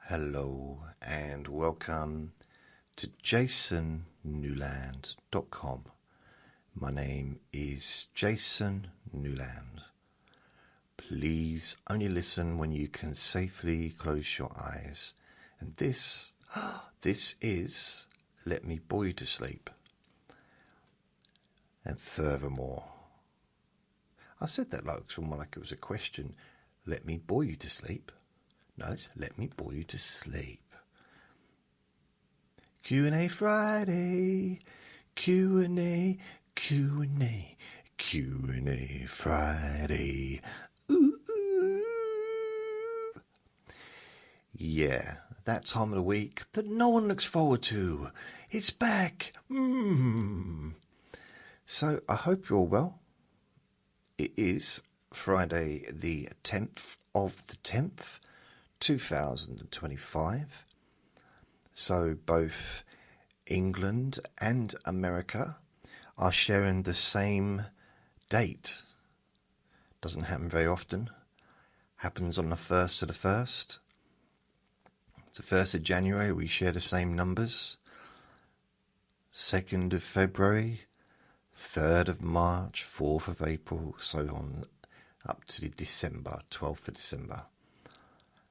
Hello and welcome to jasonnewland.com. My name is Jason Newland. Please only listen when you can safely close your eyes. And this is Let Me Bore You to Sleep. And furthermore, I said that like it was a question. Let me bore you to sleep. No, it's let me bore you to sleep. Q&A Friday. Q&A Friday. Ooh, ooh. Yeah, that time of the week that no one looks forward to. It's back. So I hope you're all well. It is Friday the 10th of the 10th. 2025. So both England and America are sharing the same date. Doesn't happen very often. Happens on the 1st of the 1st. The 1st of January we share the same numbers. 2nd of February, 3rd of March, 4th of April, so on up to the December, 12th of December.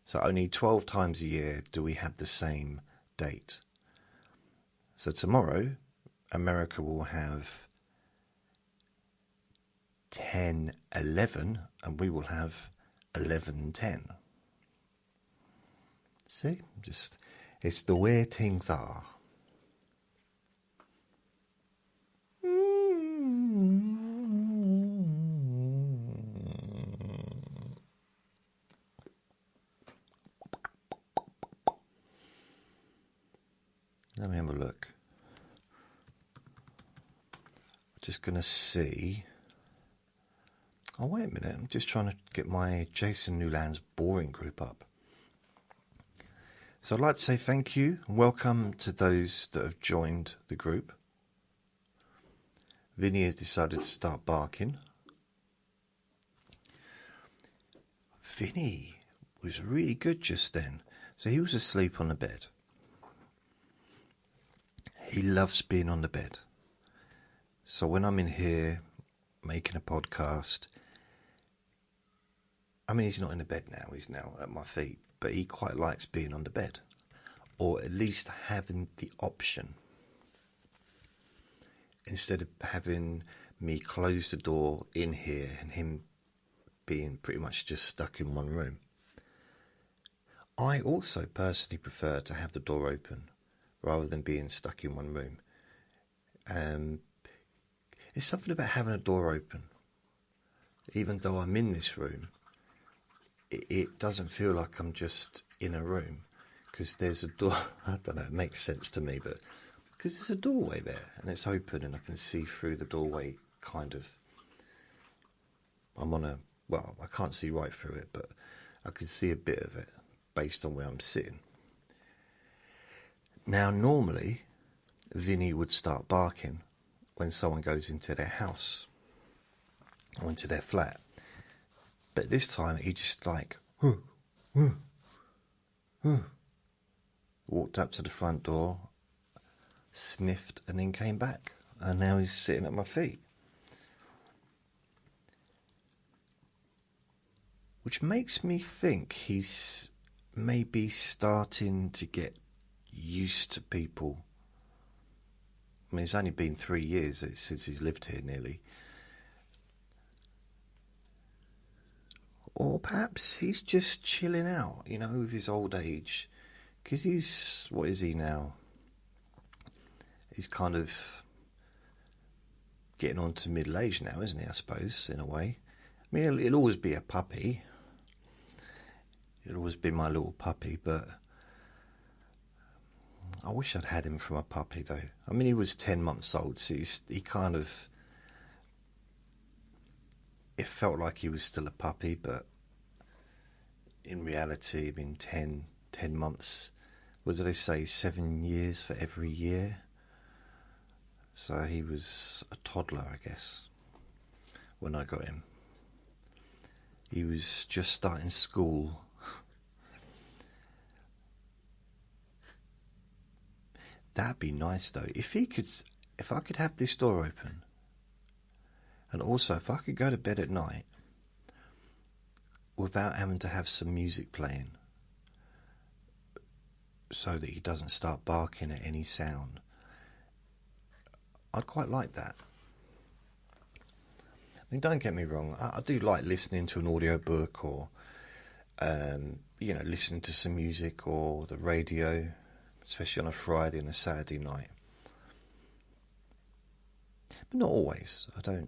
So only 12 times a year do we have the same date. So tomorrow, America will have 10/11 and we will have 11/10. See? It's the way things are. Let me have a look. Just going to see. Oh, wait a minute. I'm just trying to get my Jason Newland's boring group up. So I'd like to say thank you and welcome to those that have joined the group. Vinny has decided to start barking. Vinny was really good just then. So he was asleep on the bed. He loves being on the bed. So when I'm in here making a podcast, I mean, he's not in the bed now, he's now at my feet, but he quite likes being on the bed, or at least having the option, instead of having me close the door in here and him being pretty much just stuck in one room. I also personally prefer to have the door open rather than being stuck in one room. There's something about having a door open. Even though I'm in this room, it doesn't feel like I'm just in a room, because there's a door. I don't know, it makes sense to me, but because there's a doorway there and it's open and I can see through the doorway, kind of. I can't see right through it, but I can see a bit of it based on where I'm sitting. Now, normally, Vinny would start barking when someone goes into their house or into their flat. But this time, he just walked up to the front door, sniffed, and then came back. And now he's sitting at my feet. Which makes me think he's maybe starting to get used to people. I mean, it's only been 3 years since he's lived here nearly. Or perhaps he's just chilling out, with his old age. Because what is he now? He's kind of getting on to middle age now, isn't he, I suppose, in a way. I mean, he'll always be a puppy. He'll always be my little puppy, but I wish I'd had him from a puppy, though. I mean, he was 10 months old, so he kind of... It felt like he was still a puppy, but in reality, I mean, 10 months... What do they say? 7 years for every year? So he was a toddler, I guess, when I got him. He was just starting school. That'd be nice though. If I could have this door open, and also if I could go to bed at night without having to have some music playing, so that he doesn't start barking at any sound, I'd quite like that. I mean, don't get me wrong, I do like listening to an audiobook, or listening to some music or the radio, especially on a Friday and a Saturday night. But not always. I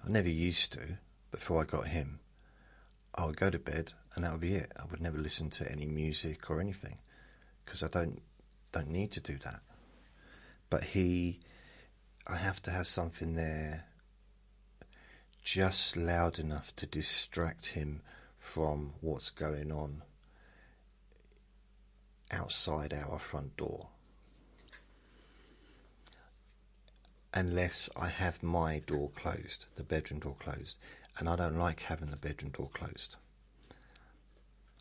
never used to. Before I got him, I would go to bed and that would be it. I would never listen to any music or anything, because I don't need to do that. But I have to have something there just loud enough to distract him from what's going on outside our front door. Unless I have my door closed, the bedroom door closed, and I don't like having the bedroom door closed.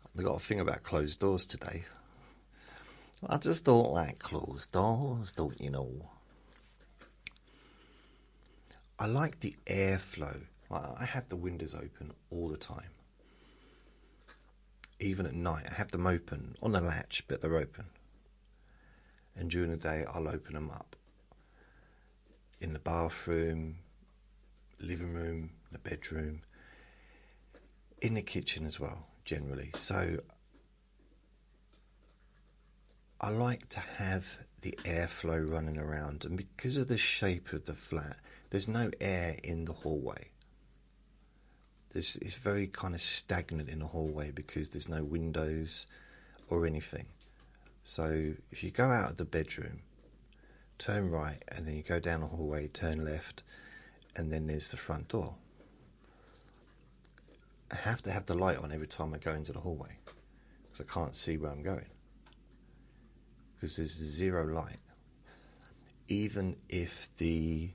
I've got a thing about closed doors today. I just don't like closed doors, don't you know? I like the airflow. I have the windows open all the time. Even at night, I have them open on the latch, but they're open. And during the day, I'll open them up. In the bathroom, living room, the bedroom, in the kitchen as well, generally. So I like to have the airflow running around, and because of the shape of the flat, there's no air in the hallway. It's very kind of stagnant in the hallway because there's no windows or anything. So if you go out of the bedroom, turn right, and then you go down the hallway, turn left, and then there's the front door. I have to have the light on every time I go into the hallway, because I can't see where I'm going, because there's zero light. Even if the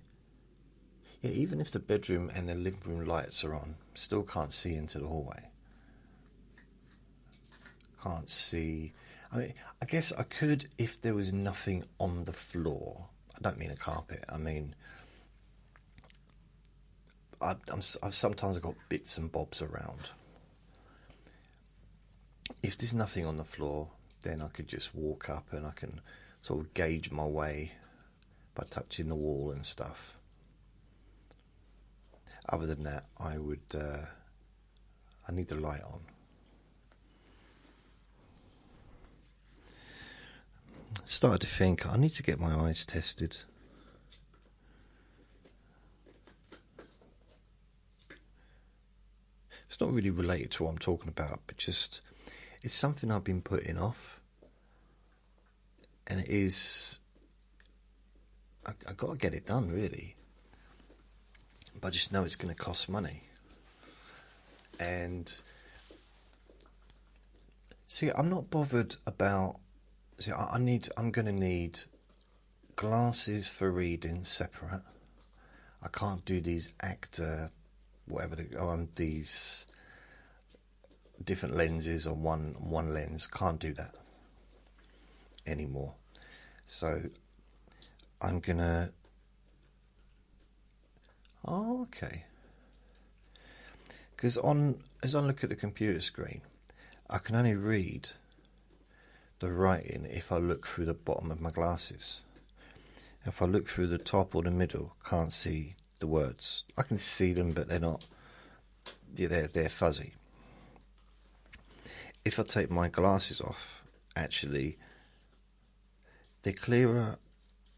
bedroom and the living room lights are on, still can't see into the hallway. Can't see. I mean, I guess I could if there was nothing on the floor. I don't mean a carpet. I mean, I've sometimes got bits and bobs around. If there's nothing on the floor, then I could just walk up and I can sort of gauge my way by touching the wall and stuff. Other than that, I need the light on. Started to think I need to get my eyes tested. It's not really related to what I'm talking about, but just it's something I've been putting off, and it is. I've got to get it done, really. But I just know it's going to cost money. And see, I'm not bothered about. See, I'm going to need glasses for reading separate. I can't do these these different lenses on one lens. Can't do that anymore. So I'm gonna. Oh, okay. Because as I look at the computer screen, I can only read the writing if I look through the bottom of my glasses. If I look through the top or the middle, can't see the words. I can see them, but they're not. Yeah, they're fuzzy. If I take my glasses off, actually, they're clearer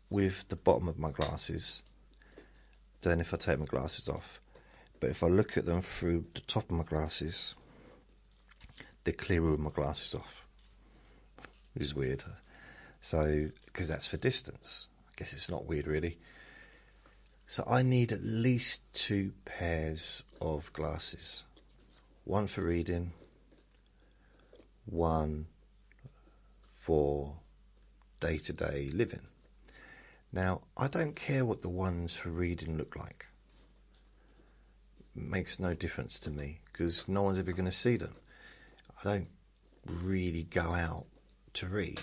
with the bottom of my glasses than if I take my glasses off. But if I look at them through the top of my glasses, they're clearer with my glasses off. Which is weird. So, because that's for distance. I guess it's not weird, really. So I need at least 2 pairs of glasses. One for reading, one for day-to-day living. Now, I don't care what the ones for reading look like. It makes no difference to me, because no one's ever going to see them. I don't really go out to read.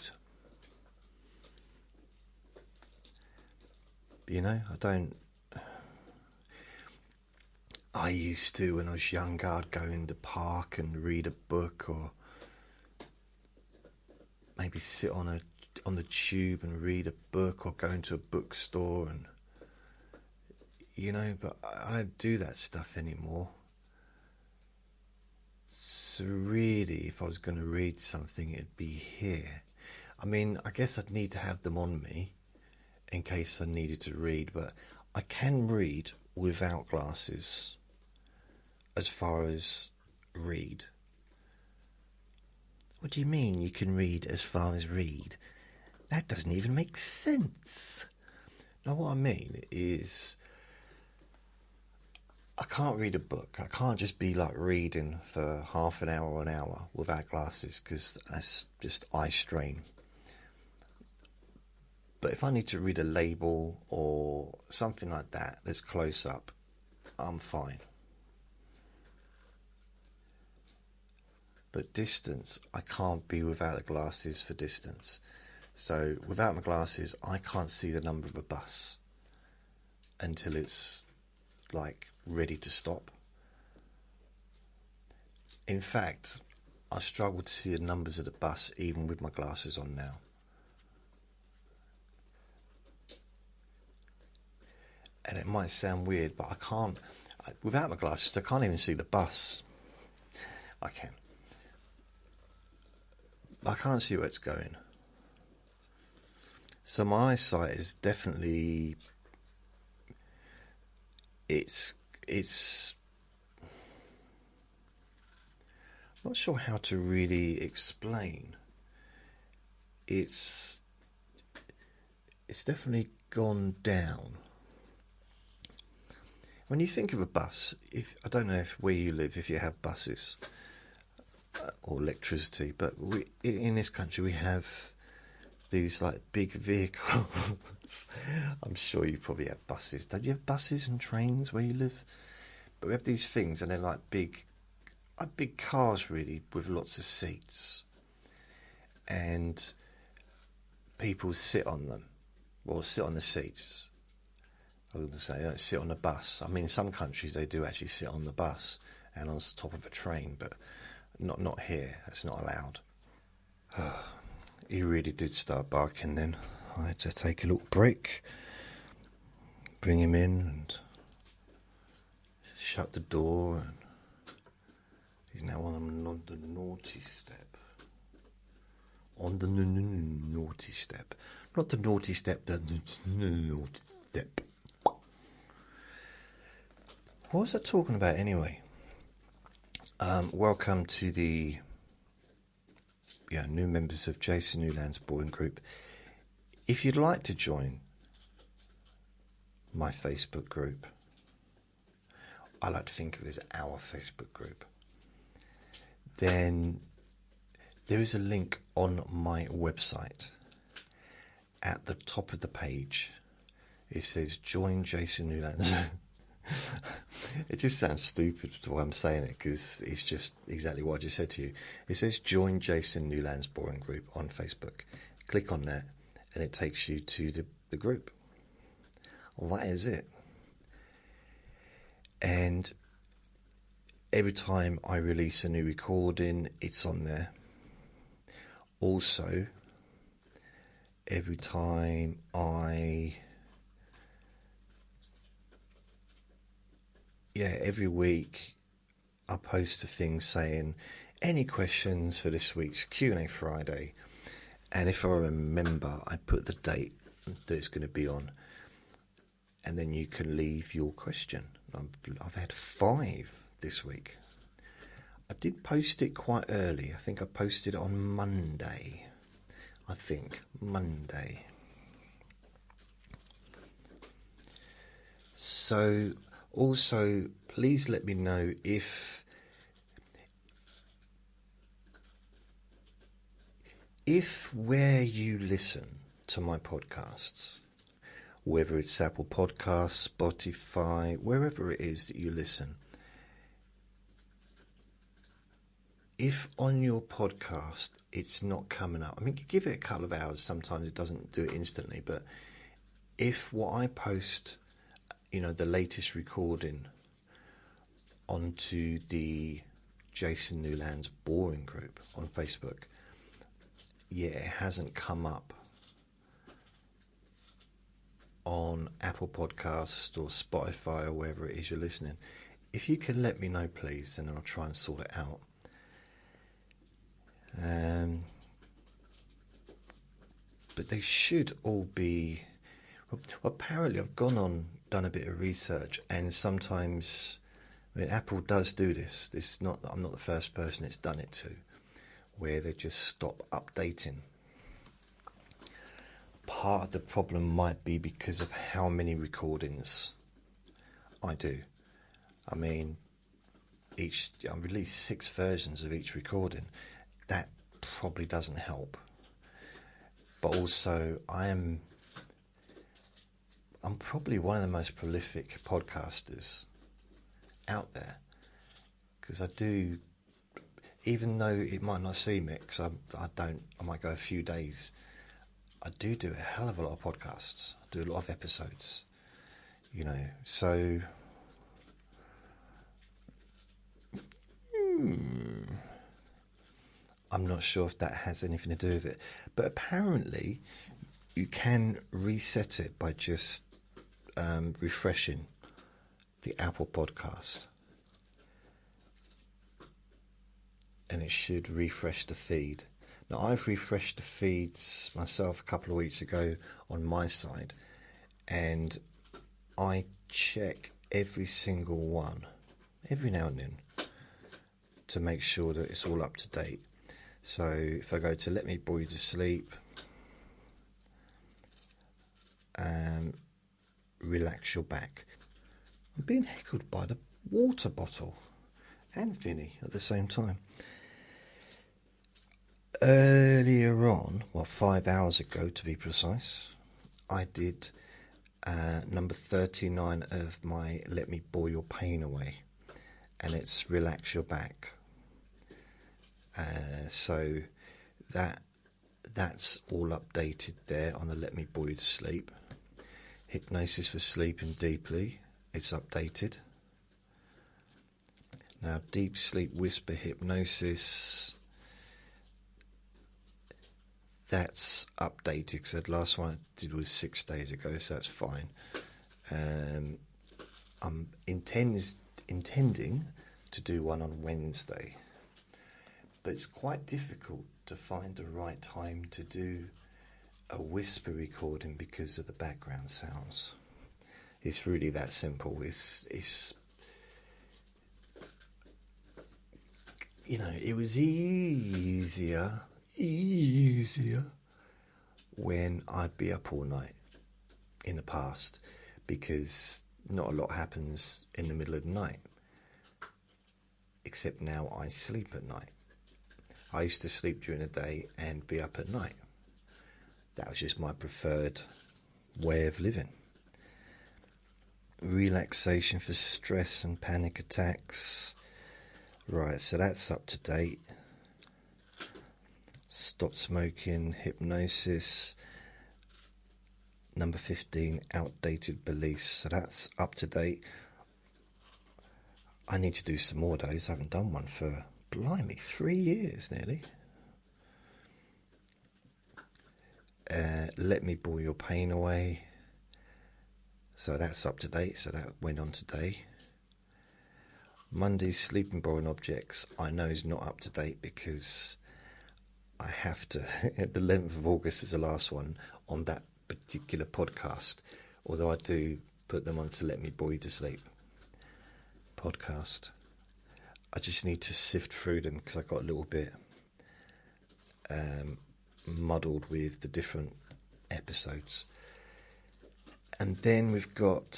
You know, I used to, when I was younger, I'd go in the park and read a book, or maybe sit on the tube and read a book, or go into a bookstore, and but I don't do that stuff anymore. So really, if I was going to read something, it'd be here. I mean, I guess I'd need to have them on me in case I needed to read, but I can read without glasses as far as read. What do you mean you can read as far as read? That doesn't even make sense. Now, what I mean is, I can't read a book. I can't just be like reading for half an hour or an hour without glasses, because that's just eye strain. But if I need to read a label or something like that that's close up, I'm fine. But distance, I can't be without the glasses for distance. So without my glasses, I can't see the number of a bus until it's like ready to stop. In fact, I struggle to see the numbers of the bus even with my glasses on now. And it might sound weird, but without my glasses, I can't even see the bus. I can. I can't see where it's going. So my eyesight is definitely, it's I'm not sure how to really explain. It's definitely gone down. When you think of a bus, I don't know where you live, if you have buses or electricity, but in this country we have these like big vehicles. I'm sure you probably have buses. Don't you have buses and trains where you live? But we have these things, and they're like big cars, really, with lots of seats, and people sit on them, or sit on the seats. I was going to say, they don't sit on the bus. I mean, in some countries they do actually sit on the bus and on the top of a train, but not here. That's not allowed. He really did start barking then. I had to take a little break, bring him in and shut the door, and he's now on the naughty step. On the naughty step. Not the naughty step, the naughty step. What was I talking about anyway? Welcome to the new members of Jason Newland's boring group. If you'd like to join my Facebook group, I like to think of it as our Facebook group, then there is a link on my website. At the top of the page, it says join Jason Newland's. It just sounds stupid the way I'm saying it, because it's just exactly what I just said to you. It says join Jason Newland's boring group on Facebook. Click on that and it takes you to the group. Well, that is it. And every time I release a new recording, it's on there. Also, every time every week I post a thing saying any questions for this week's Q&A Friday, and if I remember, I put the date that it's going to be on, and then you can leave your question. I've had 5 this week. I did post it quite early. I think I posted it on Monday. So, also, please let me know if where you listen to my podcasts, whether it's Apple Podcasts, Spotify, wherever it is that you listen, if on your podcast it's not coming up, I mean, give it a couple of hours, sometimes it doesn't do it instantly, but if what I post, the latest recording onto the Jason Newland's boring group on Facebook, it hasn't come up on Apple Podcasts or Spotify or wherever it is you're listening, if you can let me know, please, and I'll try and sort it out. But they should all be. Well, apparently, I've done a bit of research, and sometimes, Apple does do this. I'm not the first person it's done it to, where they just stop updating. Part of the problem might be because of how many recordings I do. I release 6 versions of each recording. That probably doesn't help. But also, I'm probably one of the most prolific podcasters out there, because I do, even though it might not seem it, because I might go a few days, I do a hell of a lot of podcasts. I do a lot of episodes, so I'm not sure if that has anything to do with it, but apparently you can reset it by just refreshing the Apple Podcast, and it should refresh the feed. Now, I've refreshed the feeds myself a couple of weeks ago on my side, and I check every single one every now and then to make sure that it's all up to date. So if I go to Let Me Bore You to Sleep, relax your back. I'm being heckled by the water bottle and Vinny at the same time. Earlier on, 5 hours ago to be precise, I did number 39 of my Let Me Bore Your Pain Away, and it's Relax Your Back. So that's all updated there on the Let Me Bore You to Sleep. Hypnosis for Sleeping Deeply, it's updated. Now, Deep Sleep Whisper Hypnosis, that's updated, because the last one I did was 6 days ago, so that's fine. I'm intending to do one on Wednesday, but it's quite difficult to find the right time to do a whisper recording because of the background sounds. It's really that simple. It was easier when I'd be up all night in the past, because not a lot happens in the middle of the night, except now I sleep at night. I used to sleep during the day and be up at night. That was just my preferred way of living. Relaxation for stress and panic attacks. Right, so that's up to date. Stop smoking, hypnosis. Number 15, outdated beliefs. So that's up to date. I need to do some more of those. I haven't done one for, blimey, 3 years nearly. Let Me Bore Your Pain Away. So that's up to date. So that went on today. Monday's Sleeping Boring Objects, I know is not up to date because I have to. The 11th of August is the last one on that particular podcast. Although I do put them on to Let Me Bore You to Sleep podcast. I just need to sift through them because I got a little bit muddled with the different episodes. And then we've got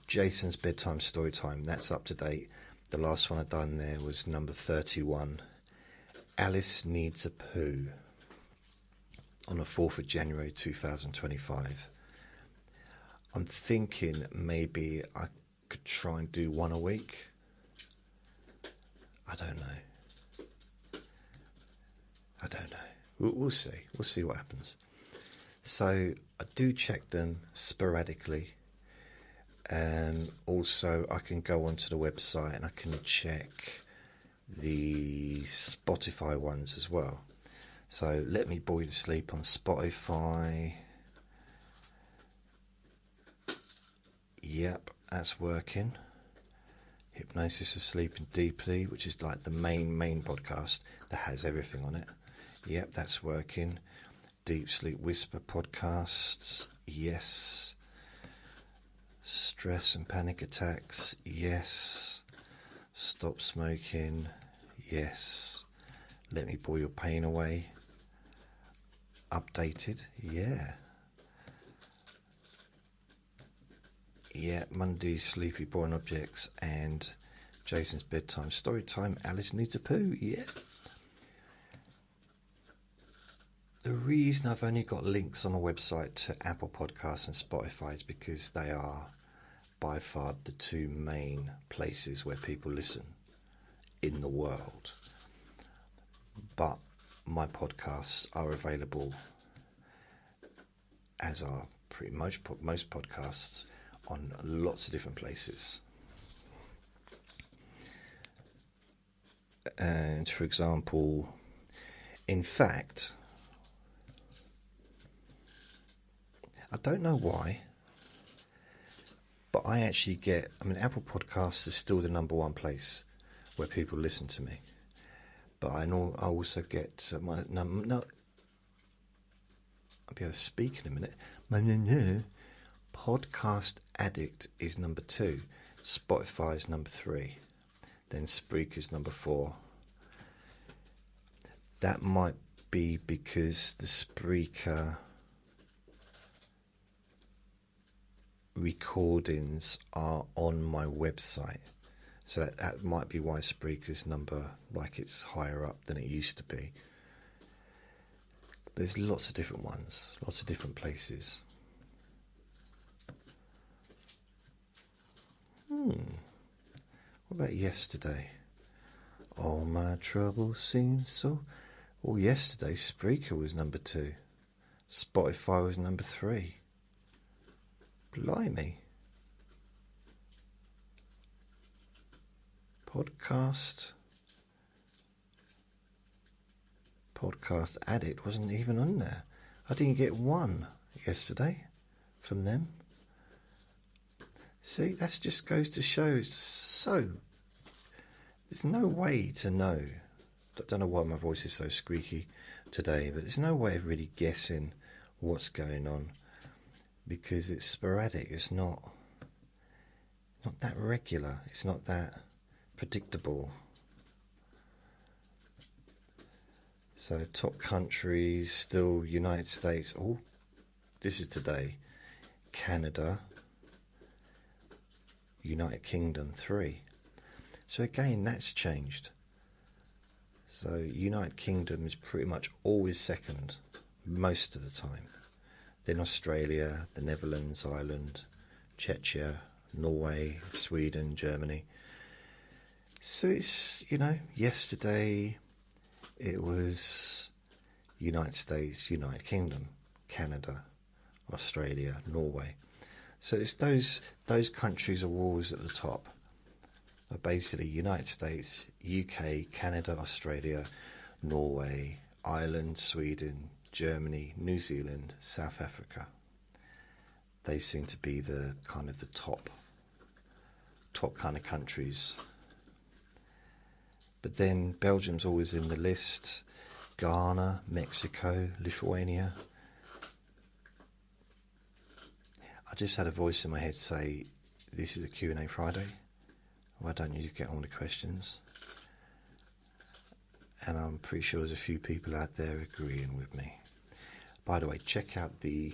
Jason's Bedtime Story Time. That's up to date. The last one I've done there was number 31. Alice Needs a Poo, on the 4th of January 2025. I'm thinking maybe I could try and do one a week. I don't know. We'll see. We'll see what happens. So I do check them sporadically. Also, I can go onto the website and I can check the Spotify ones as well. So Let Me Bore You to Sleep on Spotify. Yep, that's working. Hypnosis of Sleeping Deeply, which is like the main podcast that has everything on it. Yep, that's working. Deep Sleep Whisper podcasts, yes. Stress and Panic Attacks, yes. Stop Smoking, yes. Let Me Bore Your Pain Away, updated, yeah. Yeah, Monday's Sleepy Boring Objects and Jason's Bedtime Storytime, Alice Needs a Poo, yeah. The reason I've only got links on the website to Apple Podcasts and Spotify is because they are by far the two main places where people listen in the world. But my podcasts are available, as are pretty much most podcasts, on lots of different places. And for example, in fact, I don't know why, but I actually get, Apple Podcasts is still the number one place where people listen to me. But I also get I'll be able to speak in a minute. Podcast Addict is number 2, Spotify is number 3, then Spreaker is number 4. That might be because the Spreaker recordings are on my website, so that might be why Spreaker's number, like, it's higher up than it used to be. There's lots of different ones, lots of different places. What about yesterday? All my troubles seem so... Well, yesterday Spreaker was number 2, Spotify was number 3. Blimey. Podcast Addict wasn't even on there. I didn't get one yesterday from them. See, that just goes to show. So there's no way to know. I don't know why my voice is so squeaky today, but there's no way of really guessing what's going on, because it's sporadic. It's not that regular. It's not that predictable. So top countries, still United States. Oh, this is today. Canada, United Kingdom 3. So again, that's changed. So United Kingdom is pretty much always second most of the time. Then Australia, the Netherlands, Ireland, Czechia, Norway, Sweden, Germany. So it's, yesterday it was United States, United Kingdom, Canada, Australia, Norway. So it's those countries are always at the top. But basically United States, UK, Canada, Australia, Norway, Ireland, Sweden, Germany, New Zealand, South Africa. They seem to be the kind of the top kind of countries. But then Belgium's always in the list, Ghana, Mexico, Lithuania. I just had a voice in my head say, this is a Q&A Friday. Why don't you get on with questions? And I'm pretty sure there's a few people out there agreeing with me. By the way, check out the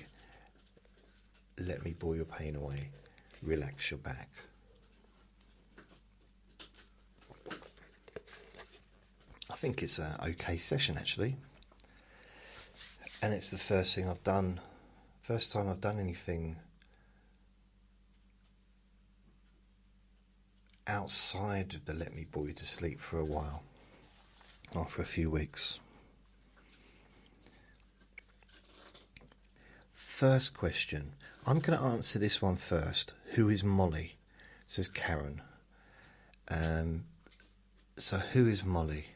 Let Me Bore Your Pain Away, Relax Your Back. I think it's an okay session, actually. And it's the first time I've done anything outside of the Let Me Bore You to Sleep for a while, or for a few weeks. first question. I'm going to answer this one first. Who is Molly? Says Karen. So who is Molly?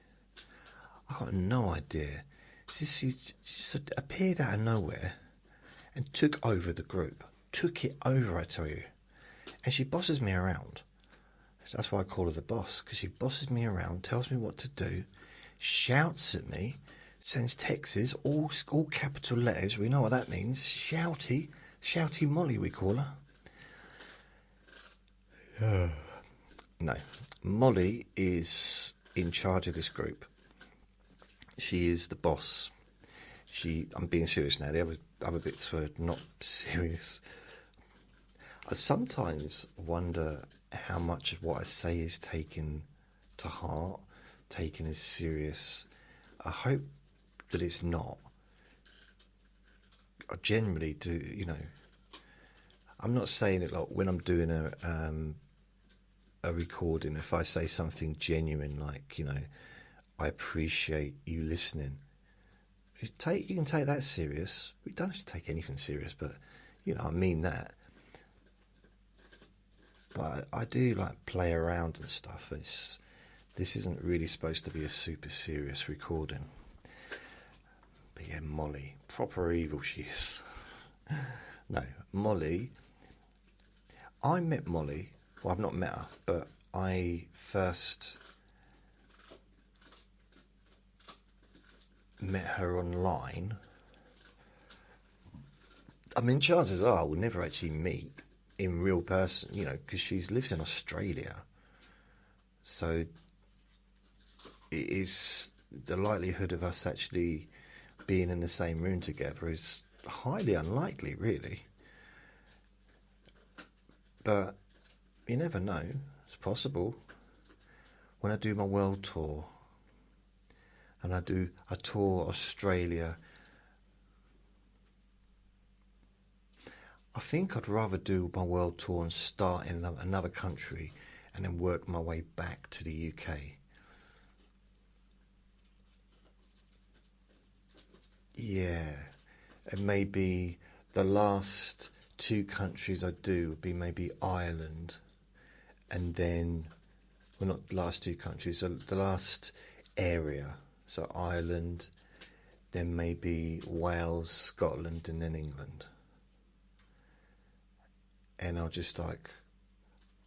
I got no idea. She just appeared out of nowhere and took over the group. Took it over, I tell you. And she bosses me around. That's why I call her the boss, because she bosses me around, tells me what to do, shouts at me, sends texts, all capital letters. We know what that means. Shouty Molly, we call her. No, Molly is in charge of this group. She is the boss. I'm being serious now. The other bits were not serious. I sometimes wonder how much of what I say is taken to heart, taken as serious. I hope that it's not. I generally do, you know. I'm not saying it like when I'm doing a recording, if I say something genuine, like, you know, I appreciate you listening. You can take that serious. We don't have to take anything serious, but, you know, I mean that. But I do like play around and stuff. This isn't really supposed to be a super serious recording. But yeah, Molly, proper evil she is. No, Molly. I met Molly. Well, I've not met her, but I first met her online. I mean, chances are we'll never actually meet in real person, you know, because she lives in Australia. So it is the likelihood of us actually being in the same room together is highly unlikely, really. But you never know. It's possible. When I do my world tour, and I tour Australia, I think I'd rather do my world tour and start in another country and then work my way back to the UK. Yeah, and maybe the last 2 countries I do would be maybe Ireland, and then, well, not the last 2 countries, so the last area, so Ireland, then maybe Wales, Scotland, and then England. And I'll just, like,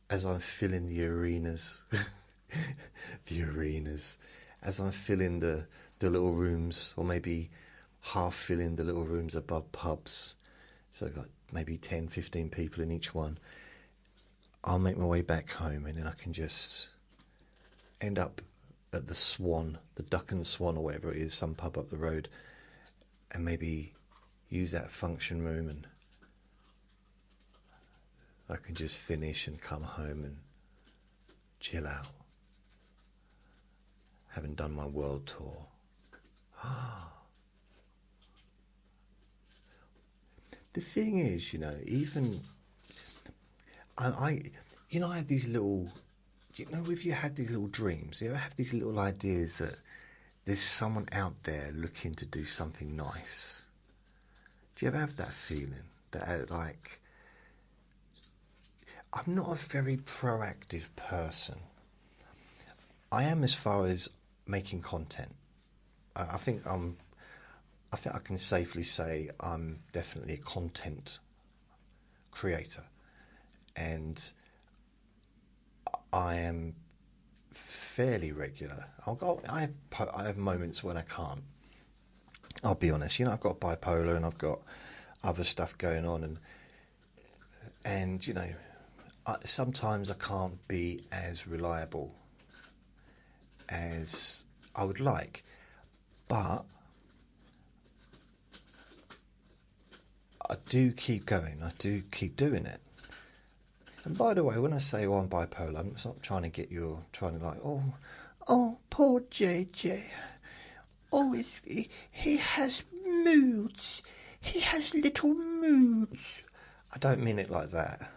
as I'm filling the arenas, as I'm filling the little rooms, or maybe half filling the little rooms above pubs, so I've got maybe 10, 15 people in each one, I'll make my way back home, and then I can just end up at the Swan, the Duck and Swan, or whatever it is, some pub up the road, and maybe use that function room, and I can just finish and come home and chill out, having done my world tour. The thing is, you know, even I have these little, you know, if you had these little dreams, you ever have these little ideas that there's someone out there looking to do something nice? Do you ever have that feeling that, like, I'm not a very proactive person. I am as far as making content. I think I can safely say I'm definitely a content creator, and I am fairly regular. I have moments when I can't. I'll be honest. You know, I've got bipolar and I've got other stuff going on, and you know, sometimes I can't be as reliable as I would like, but I do keep going. I do keep doing it. And by the way, when I say, I'm bipolar, I'm not trying to get you trying to, like, oh, poor JJ. Oh, he has moods. He has little moods. I don't mean it like that,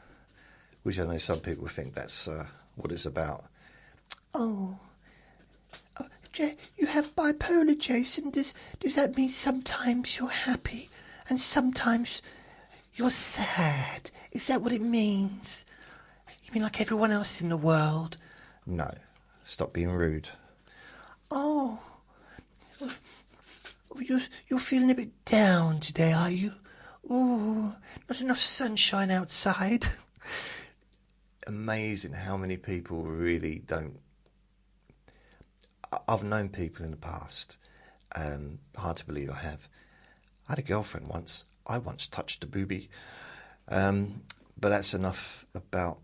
which I know some people think that's what it's about. Oh, you have bipolar, Jason. Does that mean sometimes you're happy and sometimes You're sad. Is that what it means? You mean like everyone else in the world? No. Stop being rude. Oh, you're feeling a bit down today, are you? Ooh, not enough sunshine outside. Amazing how many people really don't. I've known people in the past. Hard to believe I have. I had a girlfriend once. I once touched a boobie. But that's enough about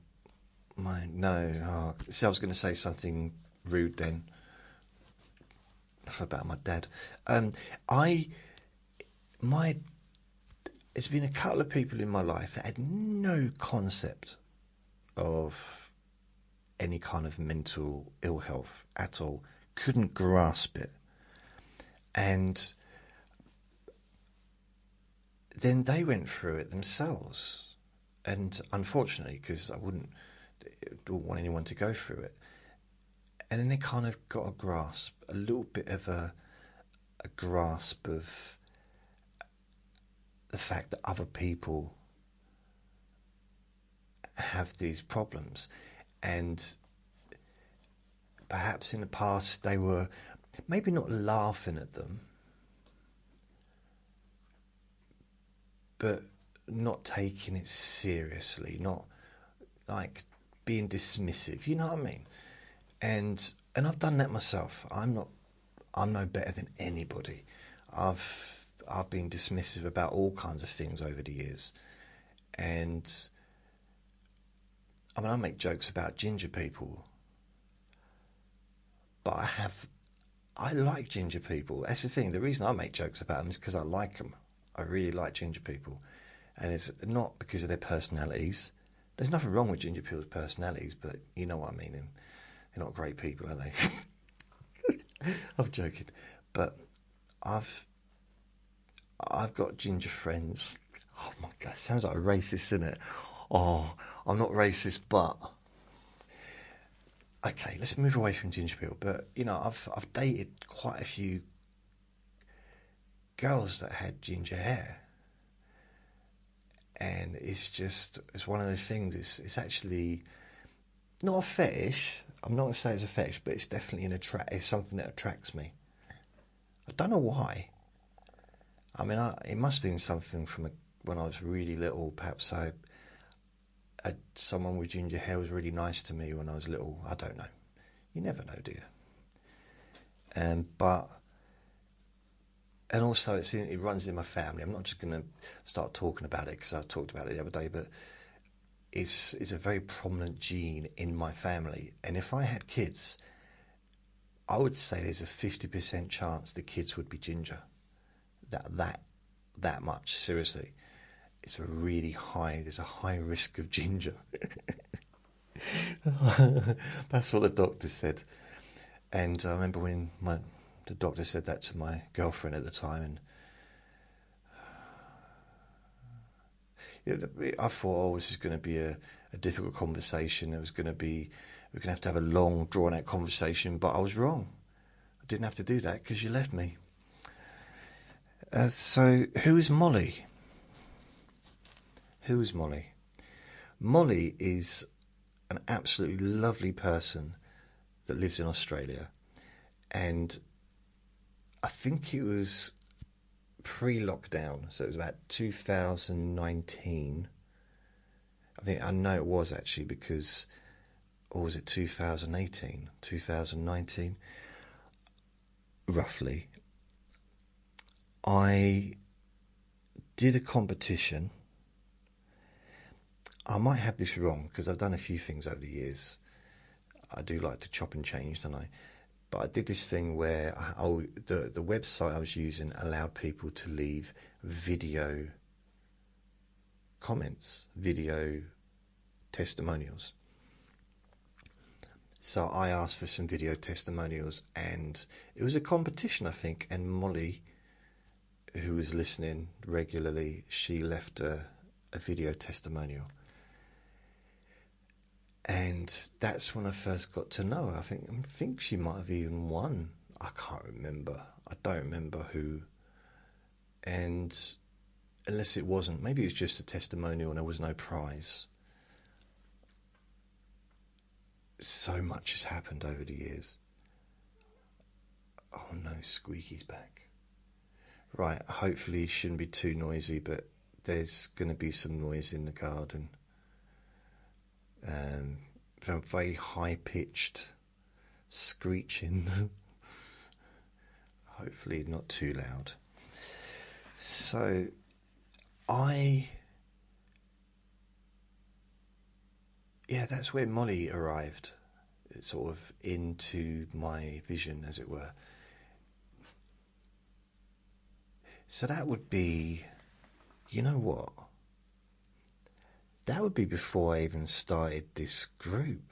my... No. Oh, see, I was going to say something rude then. Enough about my dad. There's been a couple of people in my life that had no concept of any kind of mental ill health at all. Couldn't grasp it. And then they went through it themselves. And unfortunately, because I wouldn't want anyone to go through it, and then they kind of got a grasp, a little bit of a grasp of the fact that other people have these problems. And perhaps in the past they were maybe not laughing at them, but not taking it seriously, not like being dismissive, you know what I mean? And I've done that myself. I'm no better than anybody. I've been dismissive about all kinds of things over the years. And I mean, I make jokes about ginger people, but I like ginger people. That's the thing. The reason I make jokes about them is because I like them. I really like ginger people. And it's not because of their personalities. There's nothing wrong with ginger people's personalities, but you know what I mean. They're not great people, are they? I'm joking. But I've got ginger friends. Oh my God, it sounds like a racist, isn't it? Oh, I'm not racist, but... Okay, let's move away from ginger people. But, you know, I've dated quite a few girls that had ginger hair. And it's one of those things, it's actually not a fetish. I'm not going to say it's a fetish, but it's definitely it's something that attracts me. I don't know why. I mean, it must have been something from when I was really little. Perhaps someone with ginger hair was really nice to me when I was little. I don't know. You never know, do you? And also it runs in my family. I'm not just going to start talking about it because I talked about it the other day, but it's a very prominent gene in my family. And if I had kids, I would say there's a 50% chance the kids would be ginger. That much, seriously. It's there's a high risk of ginger. That's what the doctor said. And I remember when the doctor said that to my girlfriend at the time, and I thought, this is going to be a difficult conversation. We're going to have to have a long, drawn-out conversation, but I was wrong. I didn't have to do that because you left me. So, who is Molly? Who is Molly? Molly is an absolutely lovely person that lives in Australia, and I think it was pre-lockdown, so it was about 2019. I know it was actually because, or was it 2018, 2019, roughly. I did a competition. I might have this wrong because I've done a few things over the years. I do like to chop and change, don't I? But I did this thing where the website I was using allowed people to leave video comments, video testimonials. So I asked for some video testimonials, and it was a competition, I think, and Molly, who was listening regularly, she left a video testimonial. And that's when I first got to know her. I think she might have even won. I can't remember. I don't remember who. And unless it wasn't. Maybe it was just a testimonial and there was no prize. So much has happened over the years. Oh no, Squeaky's back. Right, hopefully it shouldn't be too noisy, but there's going to be some noise in the garden. Very high-pitched screeching. Hopefully not too loud. So, that's where Molly arrived, sort of into my vision, as it were. So that would be, you know what? That would be before I even started this group.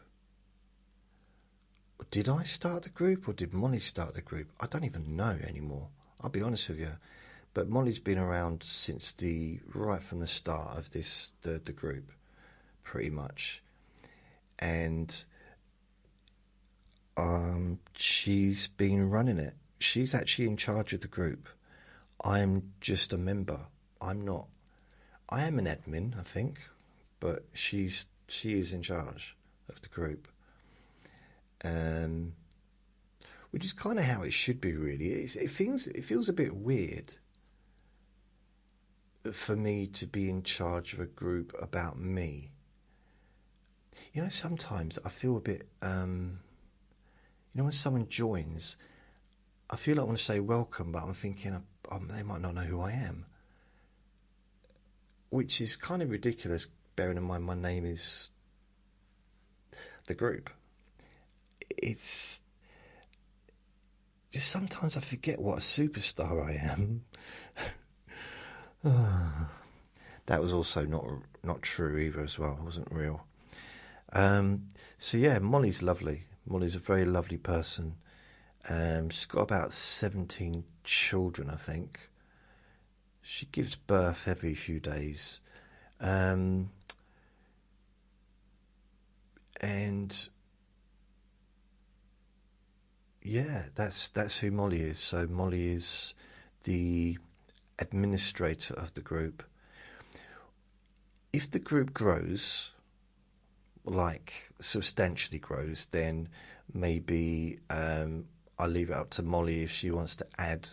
Did I start the group or did Molly start the group? I don't even know anymore. I'll be honest with you. But Molly's been around since right from the start of the group, pretty much. And she's been running it. She's actually in charge of the group. I'm just a member. I'm not. I am an admin, I think, but she is in charge of the group. Which is kind of how it should be, really. It feels a bit weird for me to be in charge of a group about me. You know, sometimes I feel a bit, when someone joins, I feel like I want to say welcome, but I'm thinking they might not know who I am. Which is kind of ridiculous, bearing in mind my name is the group. It's just sometimes I forget what a superstar I am. That was also not true either as well. It wasn't real. So yeah, Molly's lovely. Molly's a very lovely person. She's got about 17 children, I think. She gives birth every few days. And yeah, that's who Molly is. So Molly is the administrator of the group. If the group grows, like substantially grows, then maybe I'll leave it up to Molly if she wants to add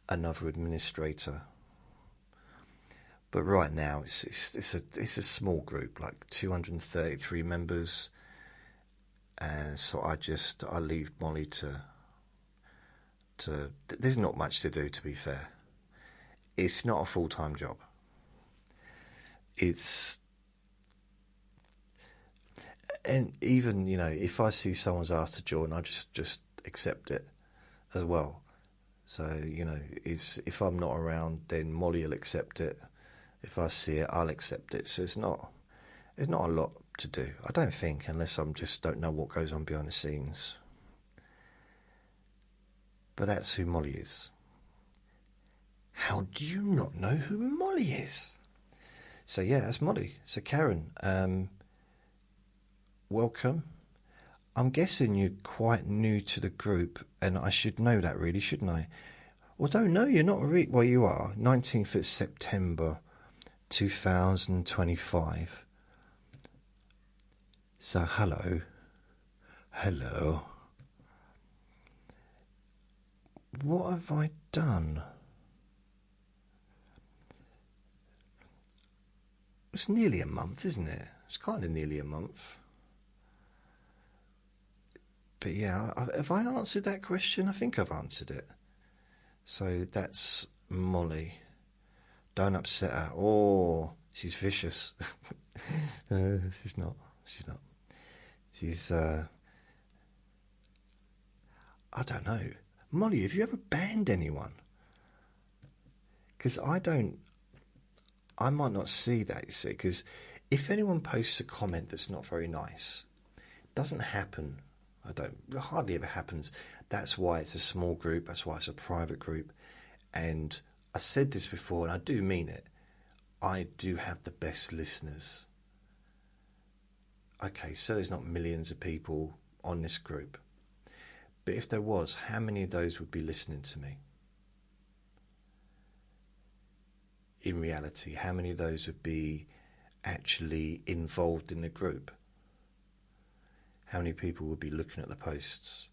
another administrator. But right now it's a small group, like 233 members, and so I leave Molly to. There's not much to do, to be fair. It's not a full-time job. And even, if I see someone's asked to join, I just accept it as well. So, if I'm not around, then Molly will accept it. If I see it, I'll accept it. So there's not a lot to do, I don't think, unless I just don't know what goes on behind the scenes. But that's who Molly is. How do you not know who Molly is? So yeah, that's Molly. So Karen, welcome. I'm guessing you're quite new to the group, and I should know that, really, shouldn't I? Although, no, you're not well, you are. 19th of September 2025. So, hello. What have I done? It's nearly a month, isn't it? It's kind of nearly a month. But yeah, have I answered that question? I think I've answered it. So that's Molly. Don't upset her. Oh, she's vicious. She's not. She's, I don't know. Molly, have you ever banned anyone? Because I might not see that, you see, because if anyone posts a comment that's not very nice, it doesn't happen. It hardly ever happens. That's why it's a small group. That's why it's a private group. And I said this before, and I do mean it. I do have the best listeners. Okay, so there's not millions of people on this group. But if there was, how many of those would be listening to me? in reality, how many of those would be actually involved in the group? How many people would be looking at the posts?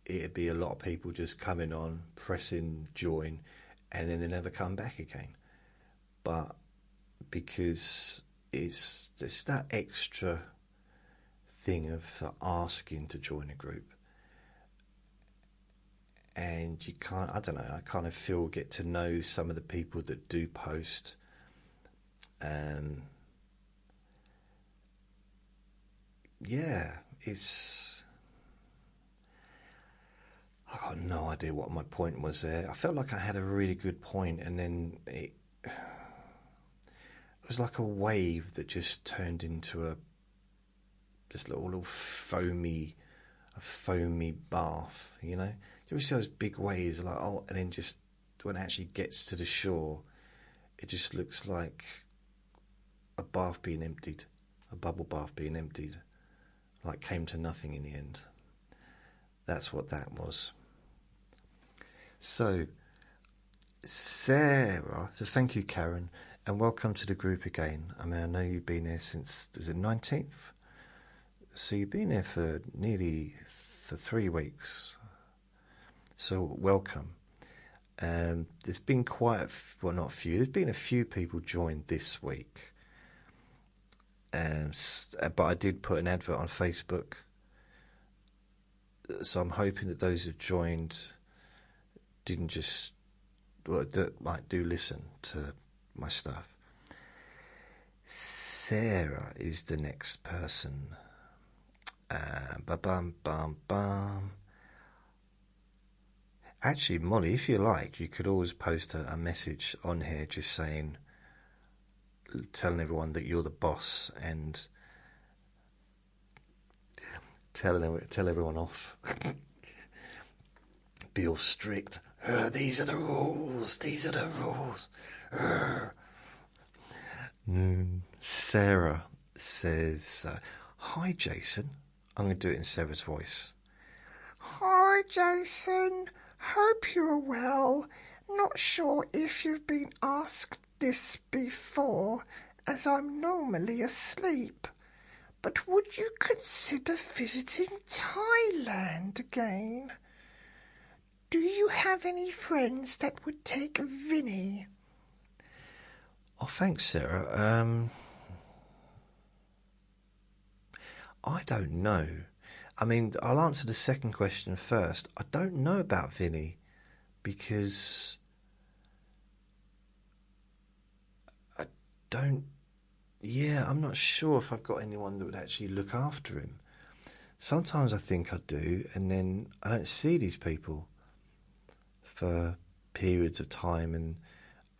It'd be a lot of people just coming on, pressing join, and then they never come back again. But because it's just that extra thing of asking to join a group, and you can't, I don't know, I kind of get to know some of the people that do post. Yeah, I got no idea what my point was there. I felt like I had a really good point, and then it was like a wave that just turned into this little foamy bath, you know? You ever see those big waves, like, oh, and then just when it actually gets to the shore, it just looks like a bath being emptied, a bubble bath being emptied, like came to nothing in the end. That's what that was. So, Sarah, so thank you, Karen, and welcome to the group again. I mean, I know you've been here since, is it 19th? So you've been here for nearly 3 weeks. So welcome. There's been not a few, there's been a few people joined this week. But I did put an advert on Facebook. So I'm hoping that those who joined didn't just, do listen to my stuff. Sarah is the next person. Ba-bum-bum-bum. Actually, Molly, if you like, you could always post a message on here just saying, telling everyone that you're the boss and tell everyone off. Be all strict. These are the rules. These are the rules. Sarah says, hi, Jason. I'm going to do it in Sarah's voice. Hi, Jason. Hope you're well. Not sure if you've been asked this before, as I'm normally asleep. But would you consider visiting Thailand again? Do you have any friends that would take Vinny? Oh, thanks, Sarah. I don't know. I mean, I'll answer the second question first. I don't know about Vinny because I'm not sure if I've got anyone that would actually look after him. Sometimes I think I do, and then I don't see these people for periods of time, and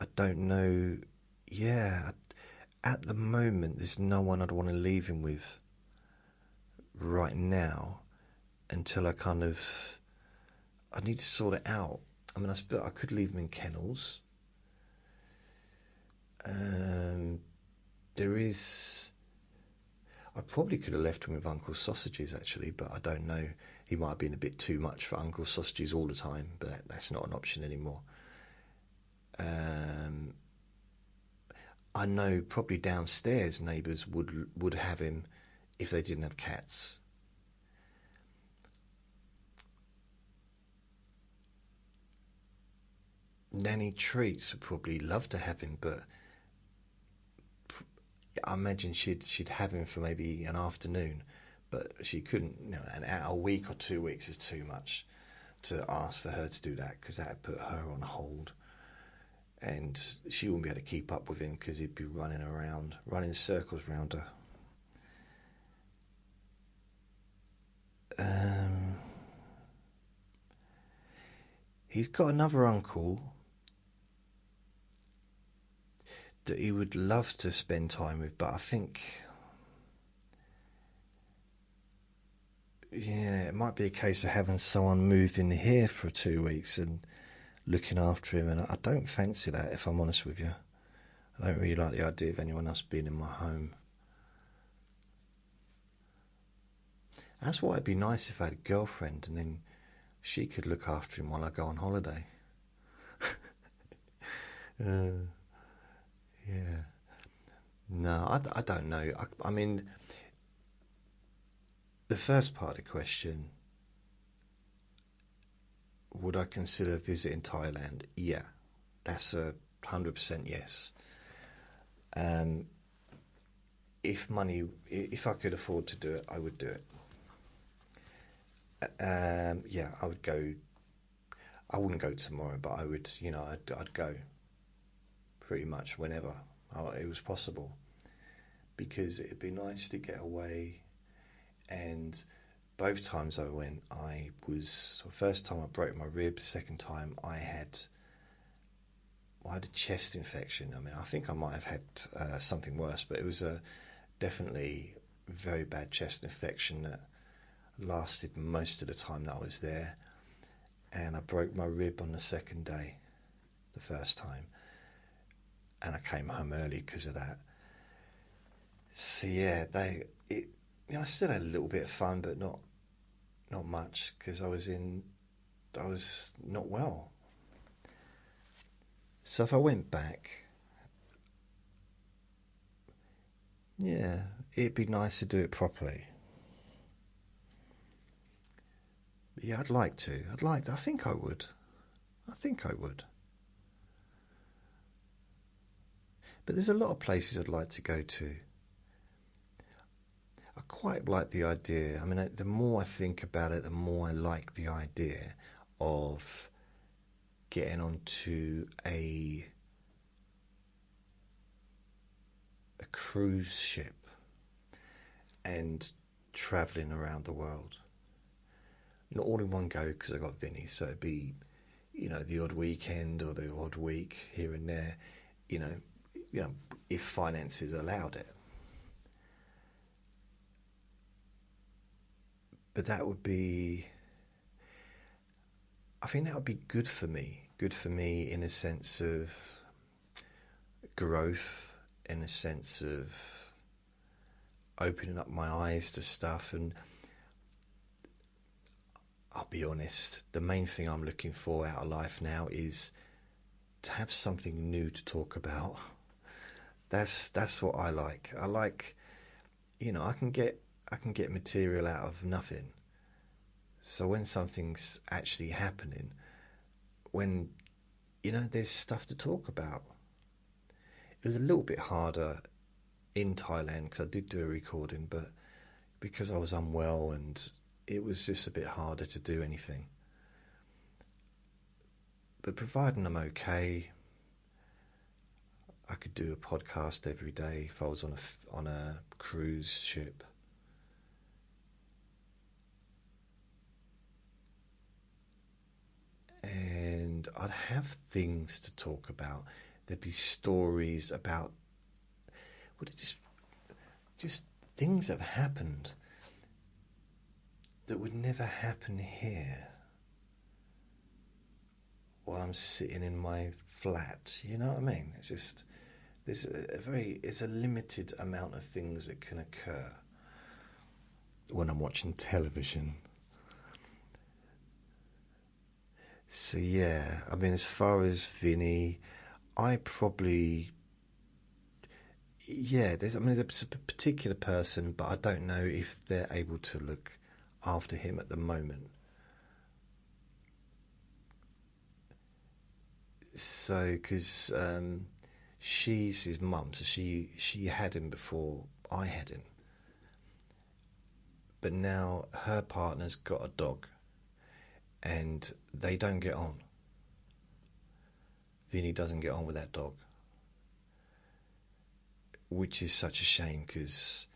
I don't know. Yeah, at the moment, there's no one I'd want to leave him with right now until I need to sort it out. I mean, I could leave him in kennels. I probably could have left him with Uncle Sausages, actually, but I don't know. He might have been a bit too much for Uncle Sausages all the time, but that's not an option anymore. I know probably downstairs neighbours would have him if they didn't have cats. Nanny Treats would probably love to have him, but I imagine she'd have him for maybe an afternoon, but she couldn't. And a week or 2 weeks is too much to ask for her to do that, because that would put her on hold, and she wouldn't be able to keep up with him because he'd be running circles around her. He's got another uncle that he would love to spend time with, but I think, it might be a case of having someone move in here for 2 weeks and looking after him, and I don't fancy that, if I'm honest with you. I don't really like the idea of anyone else being in my home. That's why it'd be nice if I had a girlfriend, and then she could look after him while I go on holiday. Uh, yeah. No, I don't know. I mean, the first part of the question, would I consider visiting Thailand? Yeah, that's 100% yes. Um, if I could afford to do it, I would do it. Yeah, I would go. I wouldn't go tomorrow, but I would. I'd go pretty much whenever it was possible, because it'd be nice to get away. And both times I went, first time I broke my ribs. Second time I had a chest infection. I mean, I think I might have had something worse, but it was a definitely very bad chest infection that lasted most of the time that I was there. And I broke my rib on the second day, the first time, and I came home early because of that. So yeah, I still had a little bit of fun, but not much, because I was not well. So if I went back, yeah, it'd be nice to do it properly. Yeah, I'd like to. I think I would. I think I would. But there's a lot of places I'd like to go to. I quite like the idea. I mean, the more I think about it, the more I like the idea of getting onto a cruise ship and travelling around the world. Not all in one go, because I got Vinny, so it'd be, the odd weekend or the odd week here and there, you know, if finances allowed it. But I think that would be good for me in a sense of growth, in a sense of opening up my eyes to stuff. And I'll be honest, the main thing I'm looking for out of life now is to have something new to talk about. That's what I like. I like, I can get material out of nothing. So when something's actually happening, when there's stuff to talk about. It was a little bit harder in Thailand because I did do a recording, but because I was unwell, and it was just a bit harder to do anything. But providing I'm okay, I could do a podcast every day if I was on a cruise ship. And I'd have things to talk about. There'd be stories about, just things that have happened that would never happen here while I'm sitting in my flat. You know what I mean? It's just it's a limited amount of things that can occur when I'm watching television. So yeah, I mean, as far as Vinny, I probably, yeah. There's a particular person, but I don't know if they're able to look after him at the moment. So, because she's his mum, so she had him before I had him, but now her partner's got a dog, and they don't get on. Vinny doesn't get on with that dog, which is such a shame, because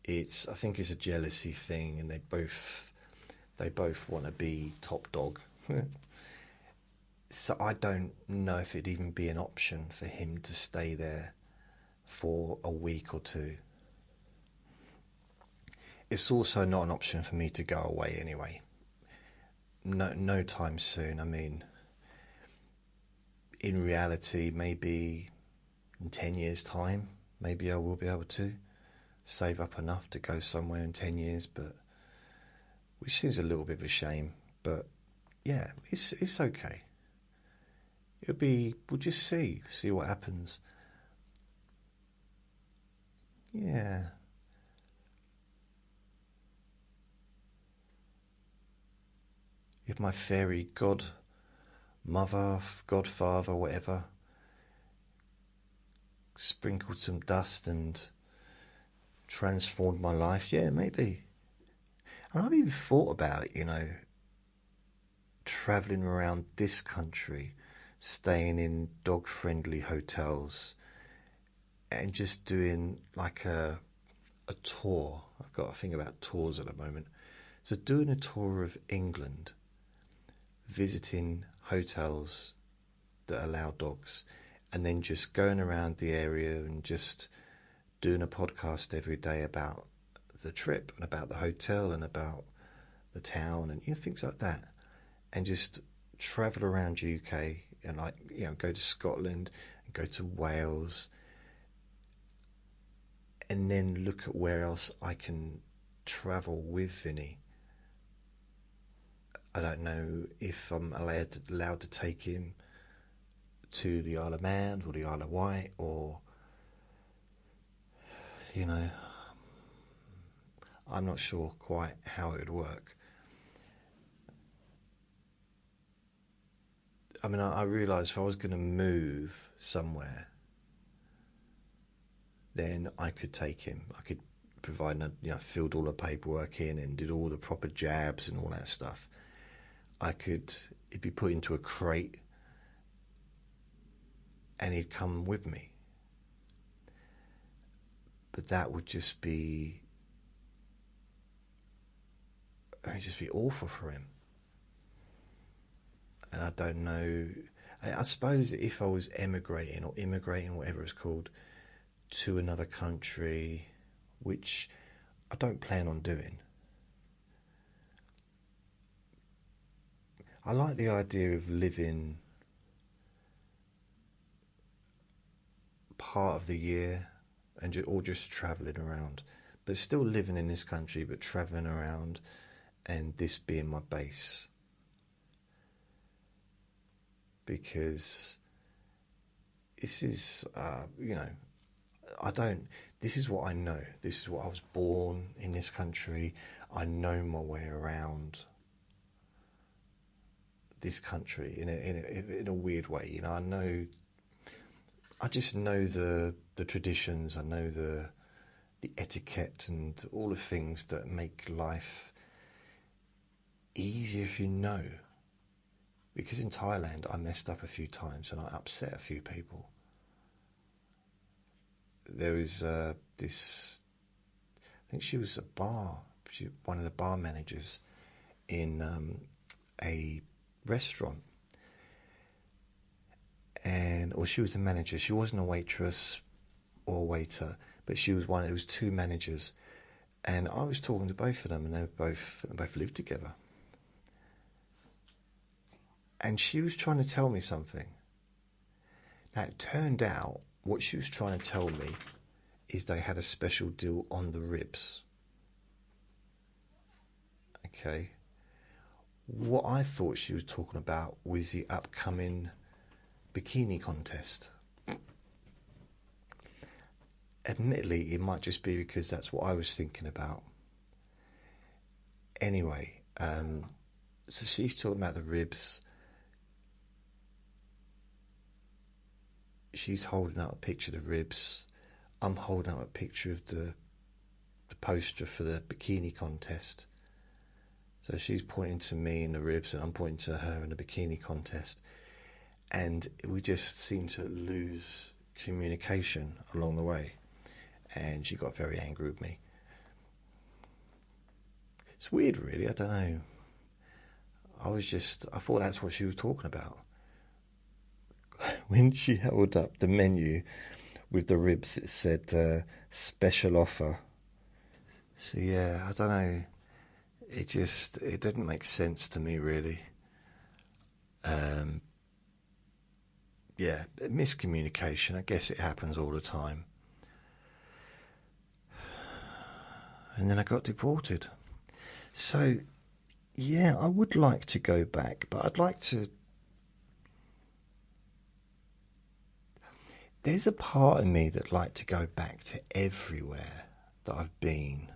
I think it's a jealousy thing, and they both want to be top dog. So I don't know if it'd even be an option for him to stay there for a week or two. It's also not an option for me to go away anyway. No time soon. I mean, in reality, maybe in 10 years' time, maybe I will be able to save up enough to go somewhere in 10 years, but which seems a little bit of a shame. But yeah, it's okay. we'll just see what happens. Yeah. If my fairy godmother, godfather, whatever, sprinkled some dust and transformed my life, yeah, maybe. And I've even thought about it, travelling around this country, staying in dog-friendly hotels, and just doing like a tour. I've got to think about tours at the moment. So doing a tour of England, visiting hotels that allow dogs, and then just going around the area and just doing a podcast every day about the trip and about the hotel and about the town and things like that, and just travel around UK and go to Scotland and go to Wales, and then look at where else I can travel with Vinny. I don't know if I'm allowed to take him to the Isle of Man or the Isle of Wight, or I'm not sure quite how it would work. I mean, I realised if I was going to move somewhere, then I could take him. I could provide, filled all the paperwork in and did all the proper jabs and all that stuff. He'd be put into a crate and he'd come with me. But that would just be awful for him. And I don't know, I suppose if I was emigrating or immigrating, whatever it's called, to another country, which I don't plan on doing. I like the idea of living part of the year or just travelling around, but still living in this country, but travelling around, and this being my base. Because this is, this is what I know. This is what I was born in this country. I know my way around this country in a weird way. I just know the traditions. I know the etiquette and all the things that make life easier if you know. Because in Thailand I messed up a few times and I upset a few people. There was this, I think she was one of the bar managers in a restaurant, or she was a manager. She wasn't a waitress or a waiter, but she was there was two managers, and I was talking to both of them, and they both lived together. And she was trying to tell me something. Now, it turned out what she was trying to tell me is they had a special deal on the ribs. Okay. What I thought she was talking about was the upcoming bikini contest. Admittedly, it might just be because that's what I was thinking about. Anyway, so she's talking about the ribs. She's holding up a picture of the ribs. I'm holding up a picture of the poster for the bikini contest. So she's pointing to me in the ribs and I'm pointing to her in the bikini contest. And we just seemed to lose communication along the way. And she got very angry with me. It's weird, really. I don't know. I thought that's what she was talking about. When she held up the menu with the ribs, it said special offer. So yeah, I don't know. It didn't make sense to me, really. Yeah, miscommunication. I guess it happens all the time. And then I got deported. So, yeah, I would like to go back, but I'd like to there's a part of me that like to go back to everywhere that I've been.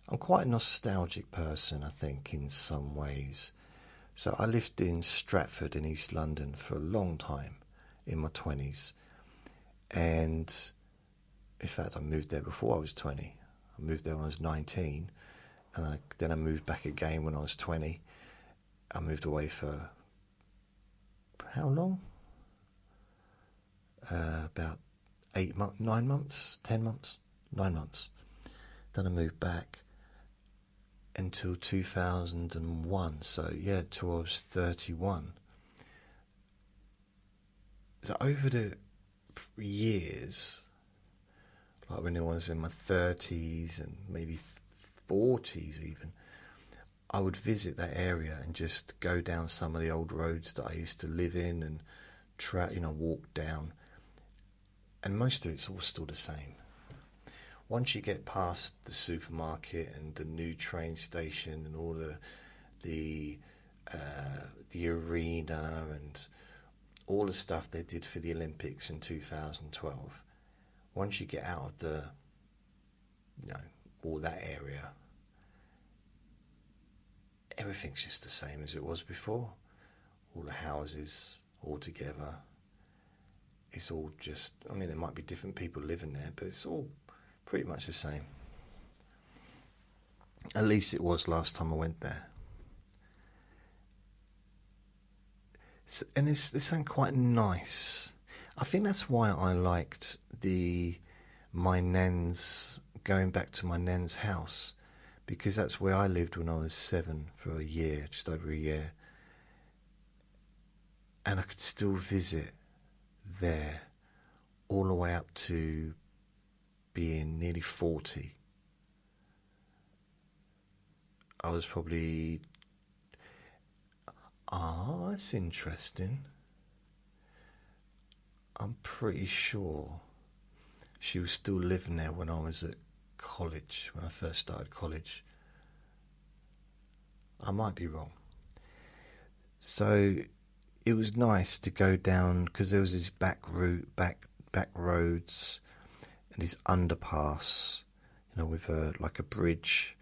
I'm quite a nostalgic person, I think, in some ways. So I lived in Stratford in East London for a long time in my 20s. And in fact, I moved there before I was 20. I moved there when I was 19. And then I moved back again when I was 20. I moved away for how long? About 9 months, 10 months, 9 months. Then I moved back until 2001. So yeah, till I was 31. So over the years, like when I was in my 30s and maybe 40s even, I would visit that area and just go down some of the old roads that I used to live in and walk down. And most of it's all still the same. Once you get past the supermarket and the new train station and all the arena and all the stuff they did for the Olympics in 2012, once you get out of all that area, everything's just the same as it was before. All the houses all together. It's all just, there might be different people living there, but it's all pretty much the same. At least it was last time I went there. And it's something quite nice. I think that's why I liked going back to my nan's house, because that's where I lived when I was 7 for a year, just over a year. And I could still visit there all the way up to being nearly 40. I was probably... that's interesting. I'm pretty sure she was still living there when I was at college, when I first started college. I might be wrong. So it was nice to go down, because there was this back roads and this underpass, with like a bridge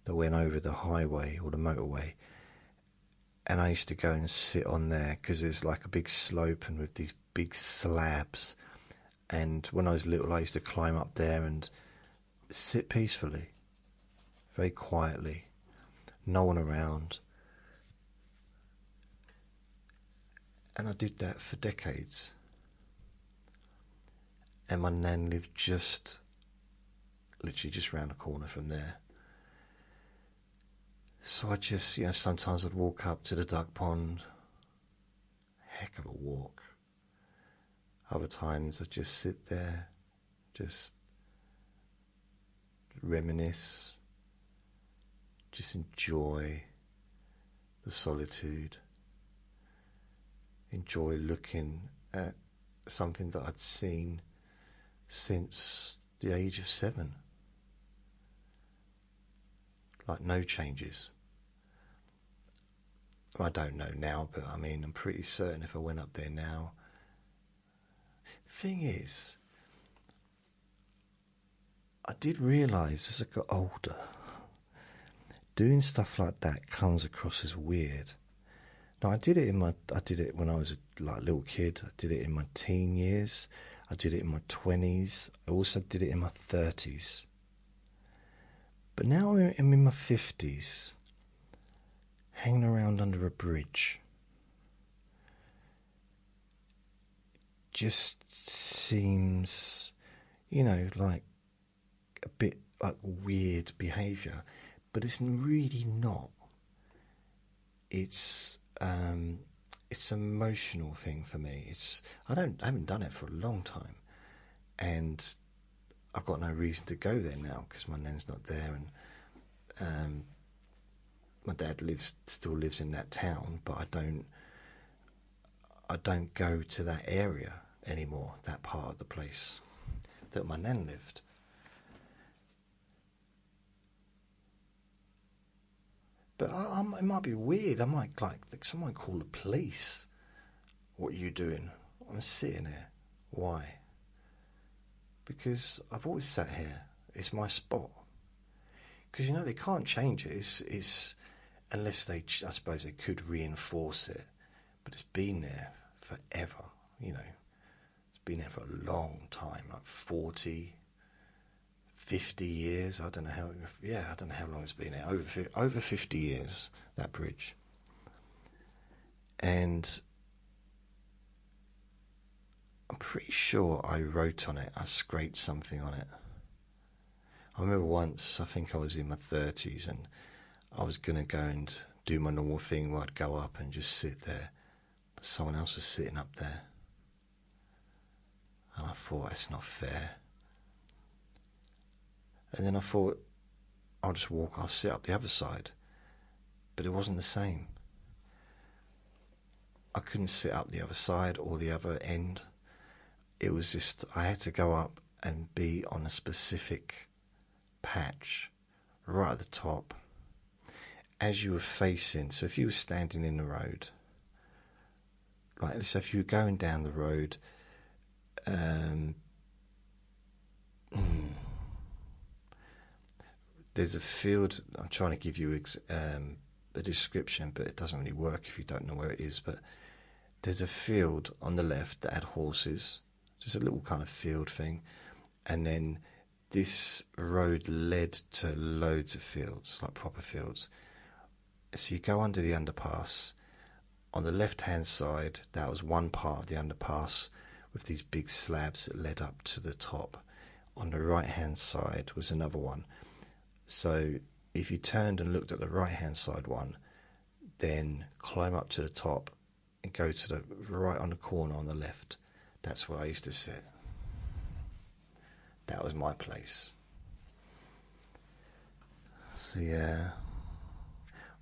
that went over the highway or the motorway. And I used to go and sit on there because there's like a big slope and with these big slabs. And when I was little, I used to climb up there and sit peacefully, very quietly, no one around. And I did that for decades. And my nan lived literally just round the corner from there. So I just, sometimes I'd walk up to the duck pond. Heck of a walk. Other times I'd just sit there, just reminisce, just enjoy the solitude, enjoy looking at something that I'd seen since the age of 7. Like no changes. I don't know now, but I'm pretty certain if I went up there now. Thing is, I did realise as I got older, doing stuff like that comes across as weird. Now I did it when I was a little kid. I did it in my teen years. I did it in my 20s. I also did it in my 30s. But now I'm in my 50s, hanging around under a bridge. Just seems, like a bit like weird behaviour, but it's really not. It's an emotional thing for me. I haven't done it for a long time, and I've got no reason to go there now because my nan's not there, and my dad still lives in that town, but I don't go to that area anymore, that part of the place that my nan lived. But it might be weird. I might someone call the police. What are you doing? I'm sitting here. Why? Because I've always sat here. It's my spot. Because, they can't change it. It's unless I suppose they could reinforce it. But it's been there forever, It's been there for a long time, like 40, 50 years. I don't know how long it's been there. Over 50 years, that bridge. And I'm pretty sure I wrote on it. I scraped something on it. I remember once, I think I was in my 30s, and I was going to go and do my normal thing where I'd go up and just sit there. But someone else was sitting up there. And I thought, it's not fair. And then I thought, I'll sit up the other side. But it wasn't the same. I couldn't sit up the other side or the other end. It was just, I had to go up and be on a specific patch right at the top as you were facing. So if you were standing in the road, like, so if you were going down the road, there's a field. I'm trying to give you a description, but it doesn't really work if you don't know where it is. But there's a field on the left that had horses, just a little kind of field thing, and then this road led to loads of fields, like proper fields. So you go under the underpass. On the left-hand side, that was one part of the underpass with these big slabs that led up to the top. On the right-hand side was another one. So if you turned and looked at the right-hand side one, then climb up to the top and go to the right on the corner on the left. That's where I used to sit. That was my place. So yeah.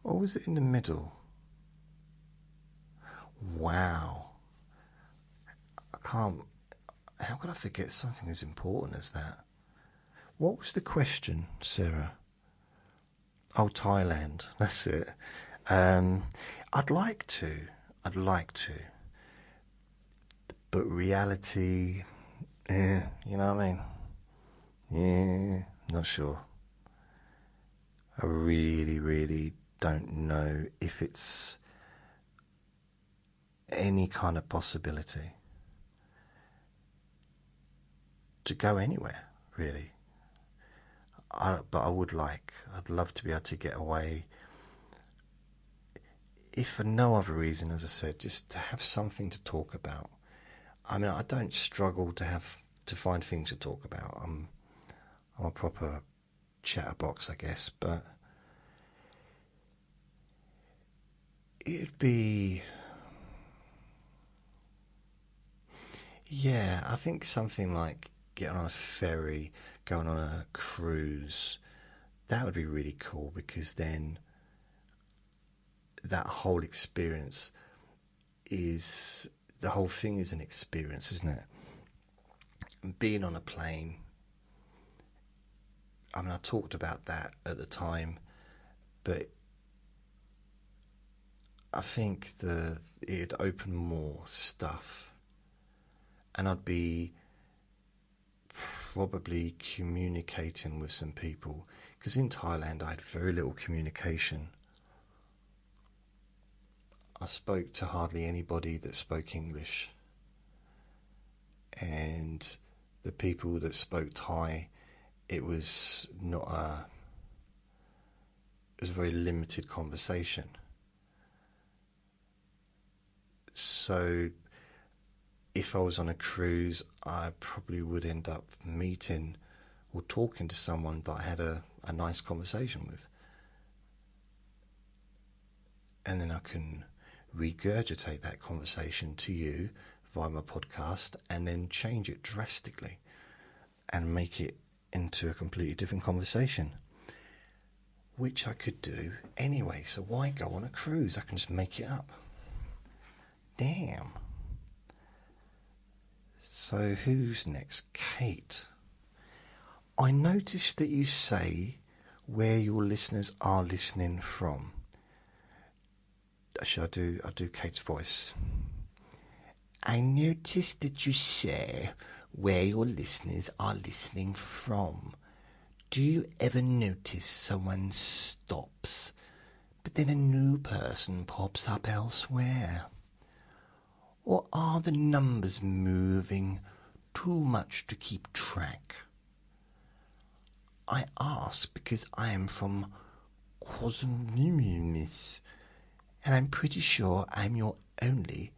Or was it in the middle? Wow. How could I forget something as important as that? What was the question, Sarah? Oh, Thailand. That's it. I'd like to. But reality, you know what I mean? Yeah, not sure. I really, really don't know if it's any kind of possibility to go anywhere, really. But I'd love to be able to get away, if for no other reason, as I said, just to have something to talk about. I mean, I don't struggle to find things to talk about. I'm a proper chatterbox, I guess, but it'd be, yeah, I think something like getting on a ferry, going on a cruise, that would be really cool, because then that whole experience is, the whole thing is an experience, isn't it? Being on a plane, I mean, I talked about that at the time, but I think it'd open more stuff, and I'd be probably communicating with some people, because in Thailand I had very little communication. I spoke to hardly anybody that spoke English, and the people that spoke Thai, it was a very limited conversation. So if I was on a cruise, I probably would end up meeting or talking to someone that I had a nice conversation with. And then I can regurgitate that conversation to you via my podcast, and then change it drastically and make it into a completely different conversation, which I could do anyway. So why go on a cruise? I can just make it up. Damn. So who's next? Kate. I noticed that you say where your listeners are listening from. Actually, I'll do Kate's voice. I noticed that you say where your listeners are listening from. Do you ever notice someone stops, but then a new person pops up elsewhere? Or are the numbers moving too much to keep track? I ask because I am from Quasimimis, and I'm pretty sure I'm your only,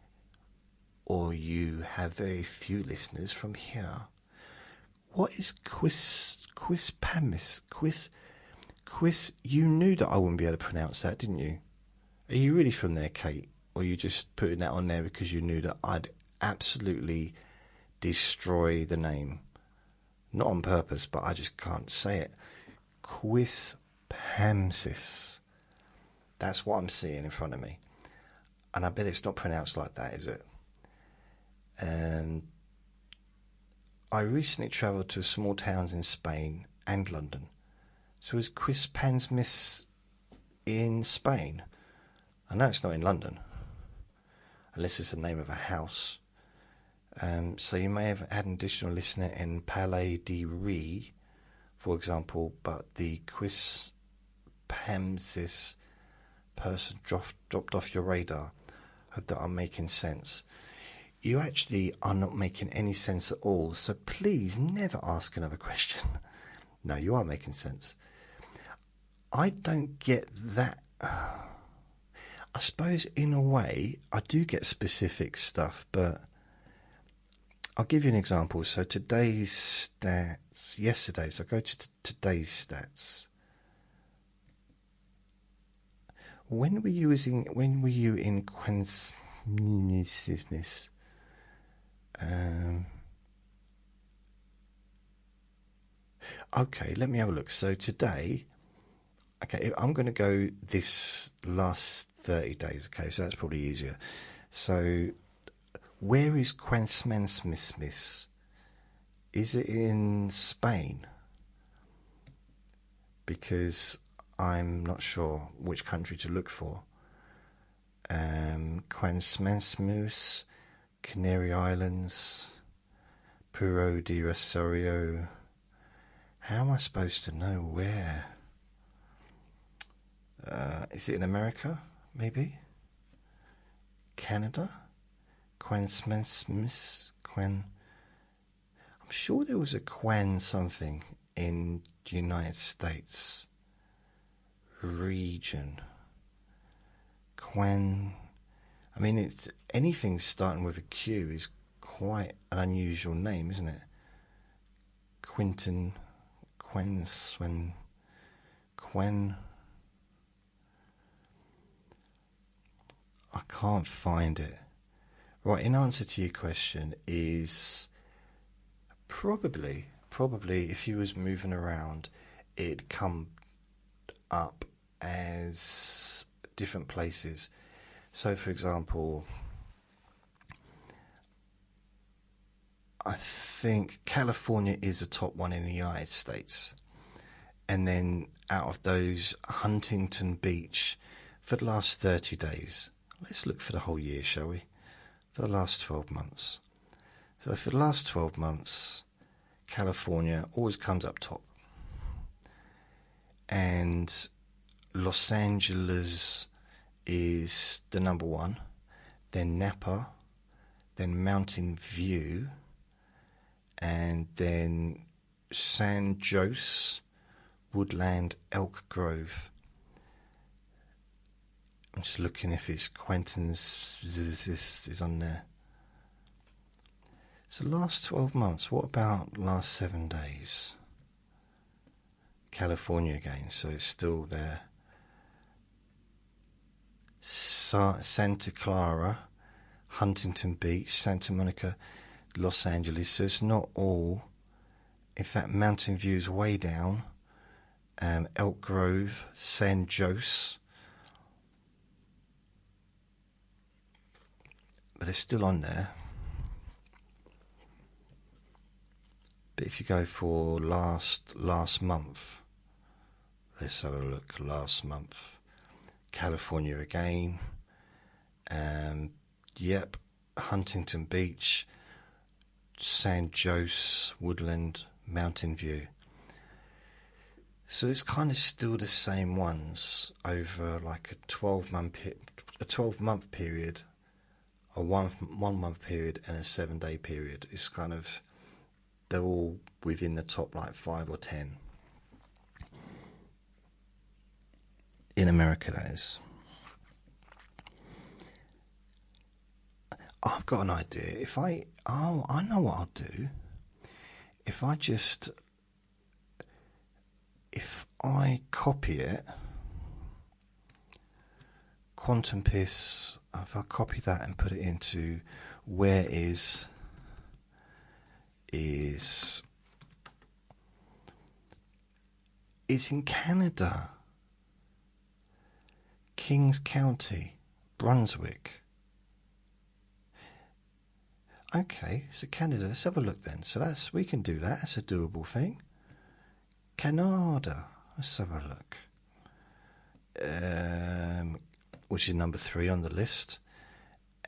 or you have very few listeners from here. What is quiz, you knew that I wouldn't be able to pronounce that, didn't you? Are you really from there, Kate? Or are you just putting that on there because you knew that I'd absolutely destroy the name? Not on purpose, but I just can't say it. Quispamsis. That's what I'm seeing in front of me. And I bet it's not pronounced like that, is it? And I recently travelled to small towns in Spain and London. So is Quispamsis in Spain? I know it's not in London, unless it's the name of a house. So you may have had an additional listener in Palais de Ré, for example, but the Quispamsis person dropped off your radar. Hope that I'm making sense. You actually are not making any sense at all, so please never ask another question. No, you are making sense. I don't get that. I suppose in a way I do get specific stuff, but I'll give you an example. So today's stats, yesterday's, I'll go to today's stats. When were you in Queensland? Okay, let me have a look. So today, okay, I'm going to go this last 30 days, okay, so that's probably easier. So, where is Queensland? Is it in Spain? Because I'm not sure which country to look for. Queensland, Canary Islands, Puro de Rosario. How am I supposed to know where? Is it in America, maybe? Canada? Queensland? I'm sure there was a Quen something in the United States. Region. Quen. I mean, it's anything starting with a Q is quite an unusual name, isn't it? Quentin, Quen. I can't find it. Right, in answer to your question is probably if you was moving around, it'd come up as different places. So, for example, I think California is the top one in the United States. And then out of those, Huntington Beach for the last 30 days. Let's look for the whole year, shall we? For the last 12 months. So for the last 12 months, California always comes up top. And Los Angeles is the number one. Then Napa. Then Mountain View. And then San Jose, Woodland, Elk Grove. I'm just looking if it's Quentin's is on there. So last 12 months, what about last 7 days? California again, so it's still there. Santa Clara, Huntington Beach, Santa Monica, Los Angeles, so it's not all. In fact, Mountain View is way down. Elk Grove, San Jose. But it's still on there. But if you go for last month, let's have a look. Last month, California again. Yep, Huntington Beach, San Jose, Woodland, Mountain View. So it's kind of still the same ones over like a 12-month period, a one month period, and a 7-day period. It's kind of, they're all within the top like 5 or 10 in America, that is. I've got an idea. I know what I'll do. If I copy it, Quantum Piss, if I copy that and put it into where is it's in Canada, Kings County, Brunswick. Okay, so Canada, let's have a look then. So we can do that, that's a doable thing. Canada, let's have a look. Which is number 3 on the list.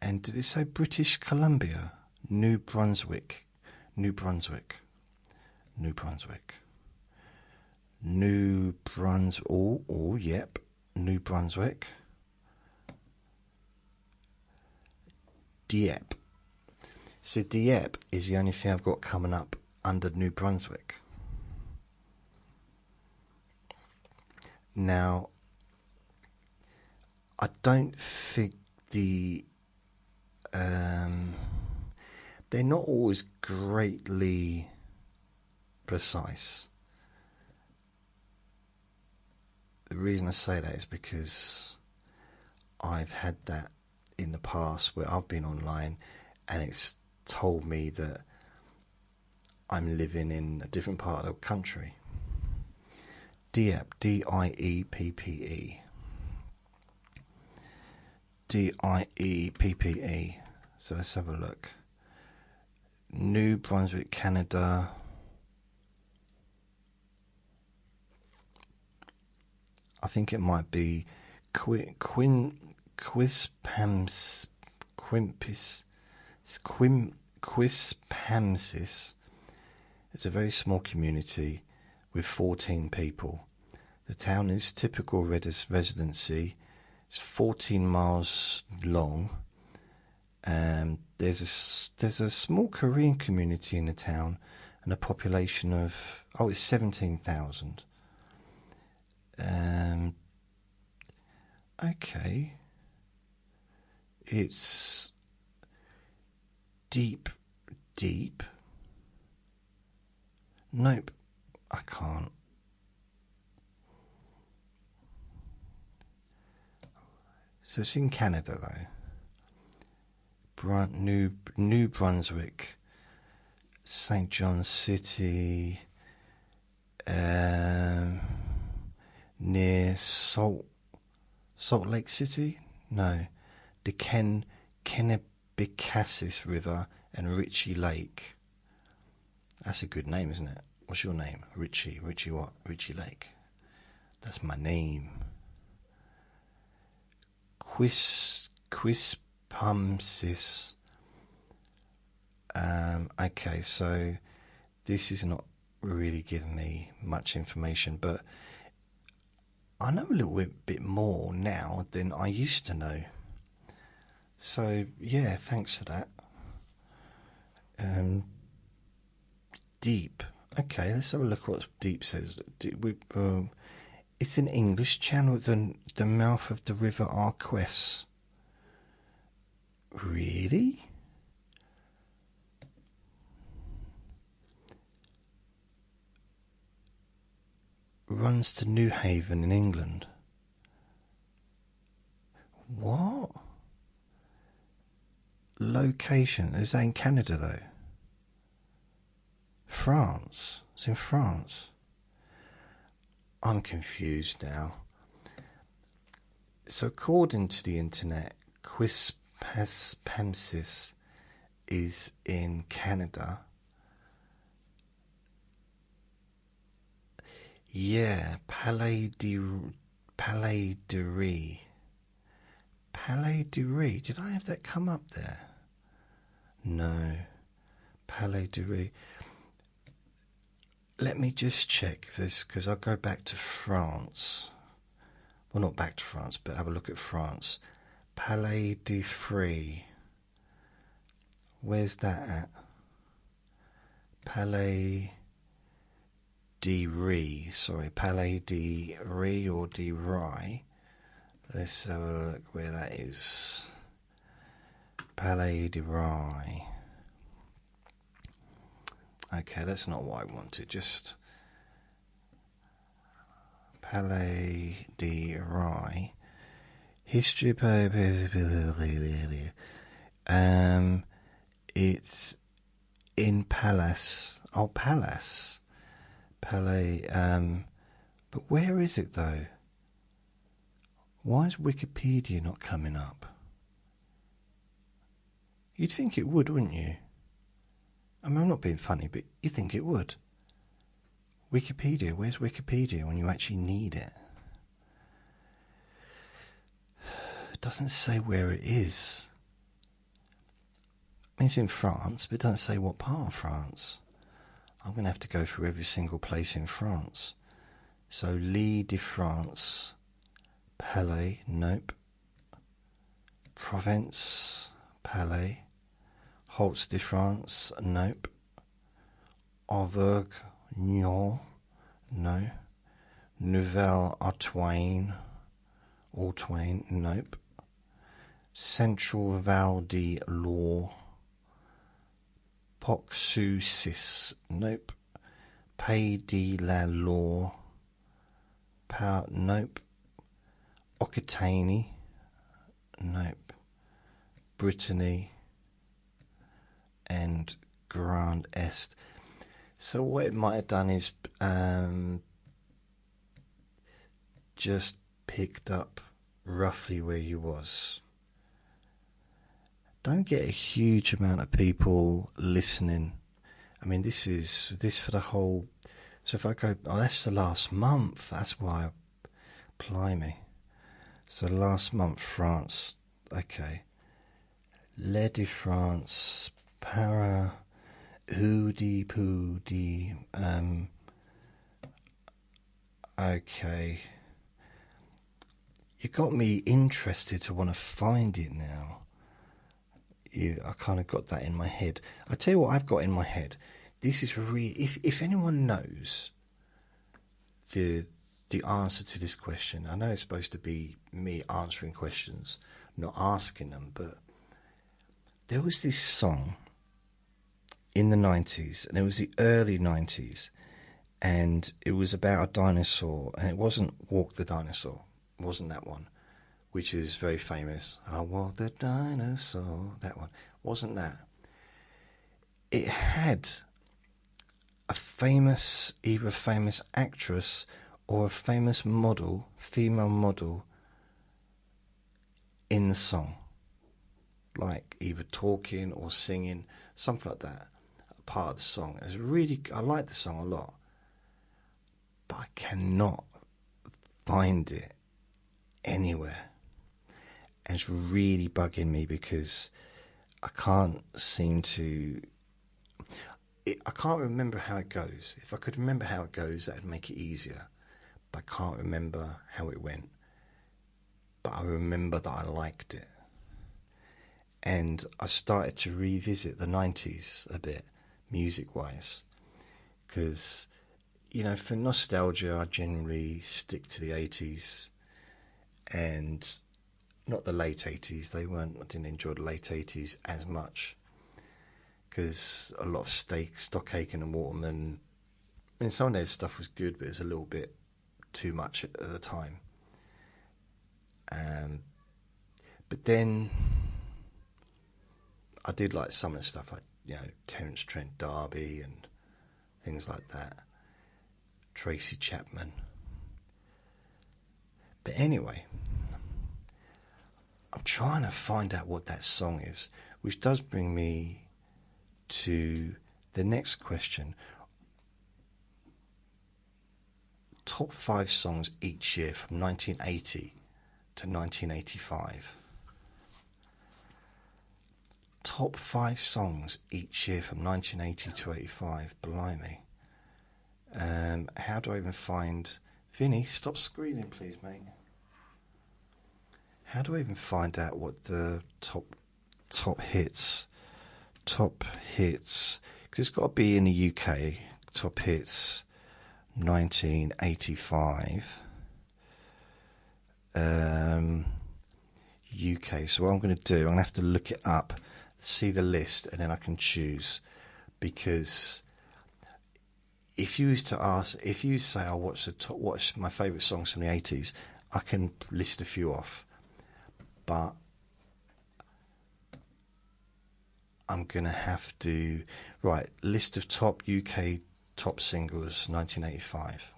And did it say British Columbia? New Brunswick. Oh, yep. New Brunswick. Dieppe. So Dieppe is the only thing I've got coming up under New Brunswick. Now, I don't think they're not always greatly precise. The reason I say that is because I've had that in the past where I've been online and it's told me that I'm living in a different part of the country. Dieppe, D-I-E-P-P-E. D-I-E-P-P-E. So let's have a look. New Brunswick, Canada. I think it might be Quispamsis. It's a very small community with 14 people. The town is typical residency. It's 14 miles long. There's a small Korean community in the town and a population of, it's 17,000. Okay. It's deep. Nope, I can't. So it's in Canada though. New Brunswick, St. John's City, near Salt Lake City? No, the Kennebecassis River and Ritchie Lake. That's a good name, isn't it? What's your name? Ritchie. Ritchie what? Ritchie Lake. That's my name. Quispamsis. Okay, so this is not really giving me much information, but I know a little bit more now than I used to know. So yeah, thanks for that. Deep. Okay, let's have a look what deep says. It's an English channel at the mouth of the River Arquess. Really? Runs to New Haven in England. What? Location? Is that in Canada though? France? It's in France. I'm confused now. So according to the internet, Quispamsis is in Canada. Yeah, Palais de Ré. Palais de Ré. Did I have that come up there? No. Palais de Riz. Let me just check if this, because I'll go back to France. Well, not back to France, but have a look at France. Palais de Free. Where's that at? Palais de Riz. Sorry, Palais de Riz or de Rye. Let's have a look where that is. Palais de Rye. Okay, that's not what I wanted. Just Palais de Rye. History. It's in Palace. Oh, Palace. Palais. But where is it though? Why is Wikipedia not coming up? You'd think it would, wouldn't you? I mean, I'm not being funny, but you think it would. Wikipedia, where's Wikipedia when you actually need it? It doesn't say where it is. I mean, it's in France, but it doesn't say what part of France. I'm going to have to go through every single place in France. So, L'Île de France, Palais, nope. Provence, Palais. Holtz de France, nope. Auvergne, no. Nouvelle-Orléans, nope. Central Val de Loire, Poc-sous-Sis, nope. Pays de la Loire, nope. Occitanie, nope. Brittany, and Grand Est. So what it might have done is just picked up roughly where you was. Don't get a huge amount of people listening. I mean, this for the whole. So if I go, oh, that's the last month. That's why, blimey. So last month, France. Okay. Le de France. Para Oody Poody. Okay. You got me interested to want to find it now. I kind of got that in my head. I tell you what I've got in my head. This is really. If anyone knows the answer to this question, I know it's supposed to be me answering questions, not asking them, but there was this song in the 90s, and it was the early 90s, and it was about a dinosaur, and it wasn't Walk the Dinosaur, it wasn't that one, which is very famous. I walk the dinosaur, that one. Wasn't that. It had either a famous actress or a famous model, female model, in the song. Like either talking or singing, something like that. A part of the song. I like the song a lot, but I cannot find it anywhere. And it's really bugging me because I can't seem to. I can't remember how it goes. If I could remember how it goes, that would make it easier. But I can't remember how it went. But I remember that I liked it. And I started to revisit the 90s a bit, music-wise. Because, for nostalgia, I generally stick to the 80s. And not the late 80s. I didn't enjoy the late 80s as much. Because a lot of Stock Aitken and Waterman, I mean, some of their stuff was good, but it was a little bit too much at the time. But then I did like some of the stuff, like Terence Trent D'Arby and things like that, Tracy Chapman. But anyway, I'm trying to find out what that song is, which does bring me to the next question. Top 5 songs each year from 1980 to 1985. Top 5 songs each year from 1980 to 85. Blimey. How do I even find... Vinny, stop screaming, please, mate. How do I even find out what the top hits... Top hits... Because it's got to be in the UK. Top hits 1985. UK. So what I'm going to do, I'm going to have to look it up, see the list, and then I can choose. Because if you was to ask, if you say, "Oh, what's my favourite songs from the 80s?" I can list a few off, but I'm going to have to list of top UK top singles 1985.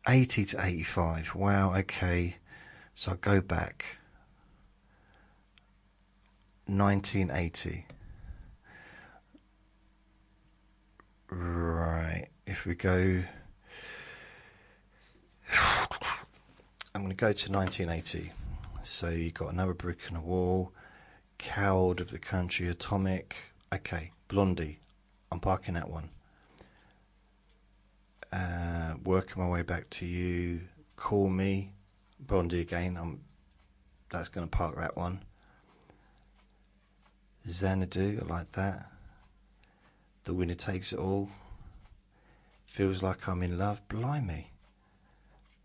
80 to 85. Wow, okay. So I'll go back. 1980. Right. If we go... I'm going to go to 1980. So you got Another Brick in the Wall, Coward of the Country, Atomic. Okay, Blondie. I'm parking that one. Working My Way Back to You, Call Me, Blondie again. That's going to park that one. Xanadu, I like that. The Winner Takes It All. Feels Like I'm in Love. Blimey.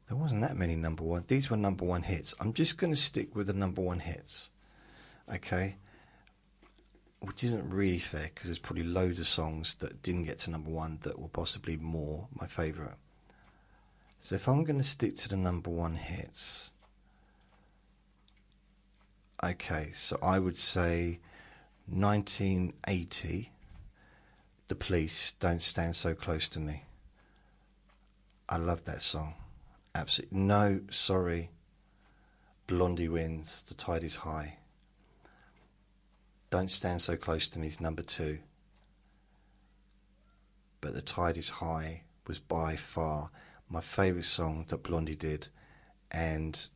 There wasn't that many number one. These were number one hits. I'm just going to stick with the number one hits. Okay? Which isn't really fair because there's probably loads of songs that didn't get to number one that were possibly more my favourite. So if I'm going to stick to the number one hits... Okay, so I would say 1980, The Police, Don't Stand So Close to Me. I love that song. Absolutely. No, sorry. Blondie wins, The Tide Is High. Don't Stand So Close to Me is number 2. But The Tide Is High was by far my favourite song that Blondie did. And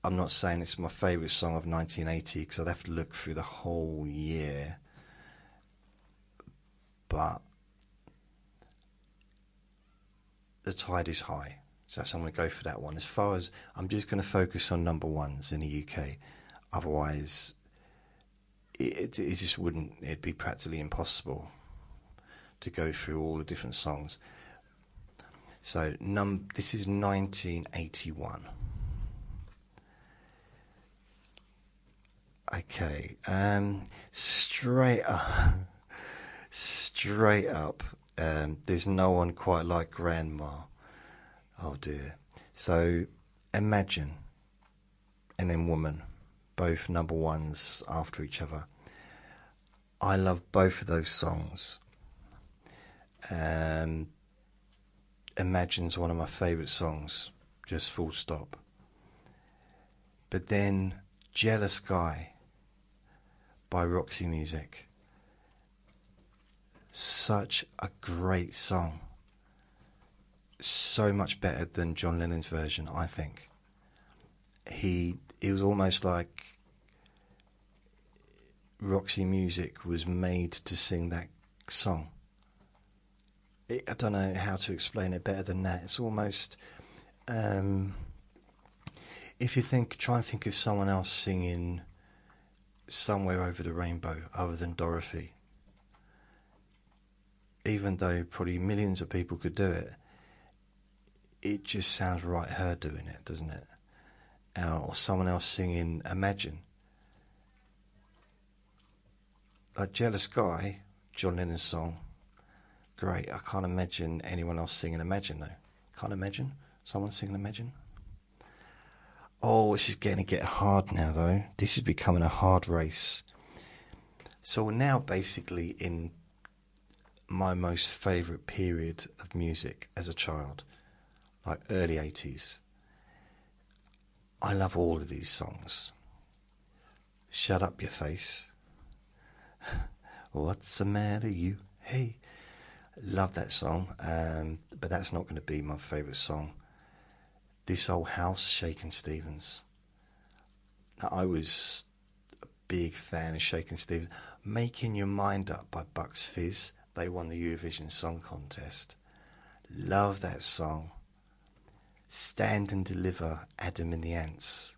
I'm not saying it's my favourite song of 1980 because I'd have to look through the whole year. But The Tide Is High. So I'm going to go for that one. As far as I'm just going to focus on number ones in the UK. Otherwise, it just wouldn't. It'd be practically impossible to go through all the different songs. So this is 1981. Okay, straight up, There's No One Quite Like Grandma. Oh dear. So, Imagine, and then Woman, both number ones after each other. I love both of those songs. Imagine's one of my favourite songs, just full stop. But then Jealous Guy by Roxy Music. Such a great song. So much better than John Lennon's version, I think. It was almost like Roxy Music was made to sing that song. I don't know how to explain it better than that. It's almost, if you try and think of someone else singing Somewhere Over the Rainbow other than Dorothy, even though probably millions of people could do it, it just sounds right her doing it, doesn't it? Or someone else singing Imagine. Like Jealous Guy, John Lennon's song, great. I can't imagine anyone else singing Imagine though. Can't imagine someone singing Imagine. Oh, this is getting to get hard now though. This is becoming a hard race. So we're now basically in my most favourite period of music as a child, like early 80s. I love all of these songs. Shut Up Your Face. What's the matter you? Hey. Love that song, but that's not going to be my favourite song. This Old House, Shakin' Stevens. I was a big fan of Shakin' Stevens. Making Your Mind Up by Bucks Fizz. They won the Eurovision Song Contest. Love that song. Stand and Deliver, Adam and the Ants.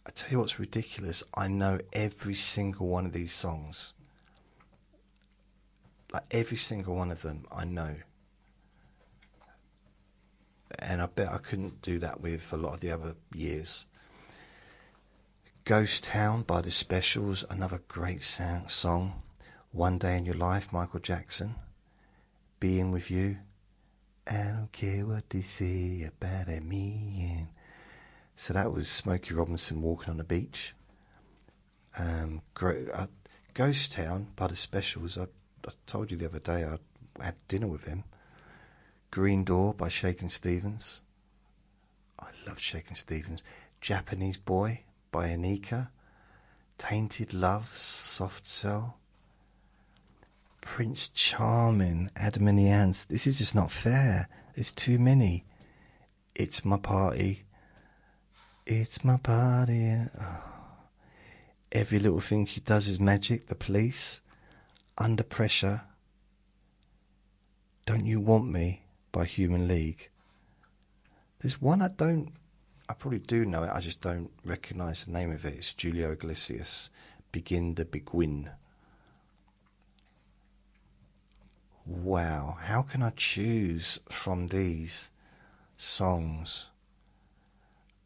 I tell you what's ridiculous, I know every single one of these songs. Like every single one of them I know. And I bet I couldn't do that with a lot of the other years. Ghost Town by The Specials, another great song. One Day in Your Life, Michael Jackson. Being With You. I don't care what they say about me. So that was Smokey Robinson, Walking on the Beach. Ghost Town by The Specials. I told you the other day I had dinner with him. Green Door by Shakin' Stevens. I love Shakin' Stevens. Japanese Boy by Anika. Tainted Love, Soft Cell. Prince Charming, Adam and the Ants. This is just not fair. There's too many. It's My Party. It's my party. Oh. Every Little Thing She Does Is Magic, The Police. Under Pressure. Don't You Want Me by Human League. There's one I probably do know it, I just don't recognise the name of it. It's Julio Iglesias, Begin the Big Win. Wow, how can I choose from these songs?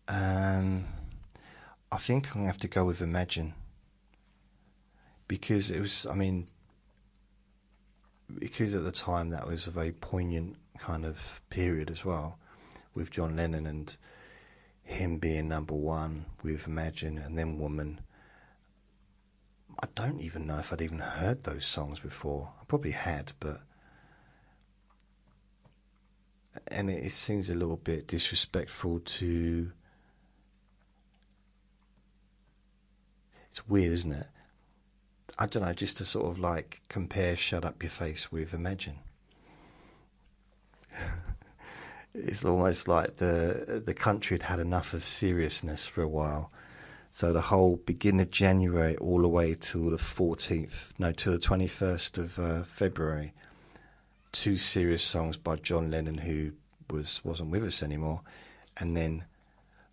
I think I'm going to have to go with Imagine. Because it was, because at the time that was a very poignant kind of period as well, with John Lennon and him being number one with Imagine and then Woman. I don't even know if I'd even heard those songs before. I probably had, but... And it seems a little bit disrespectful to... It's weird, isn't it? I don't know, just to sort of like compare Shut Up Your Face with Imagine. It's almost like the country had enough of seriousness for a while. So the whole beginning of January all the way till the 21st of February, 2 serious songs by John Lennon, who wasn't with us anymore. And then,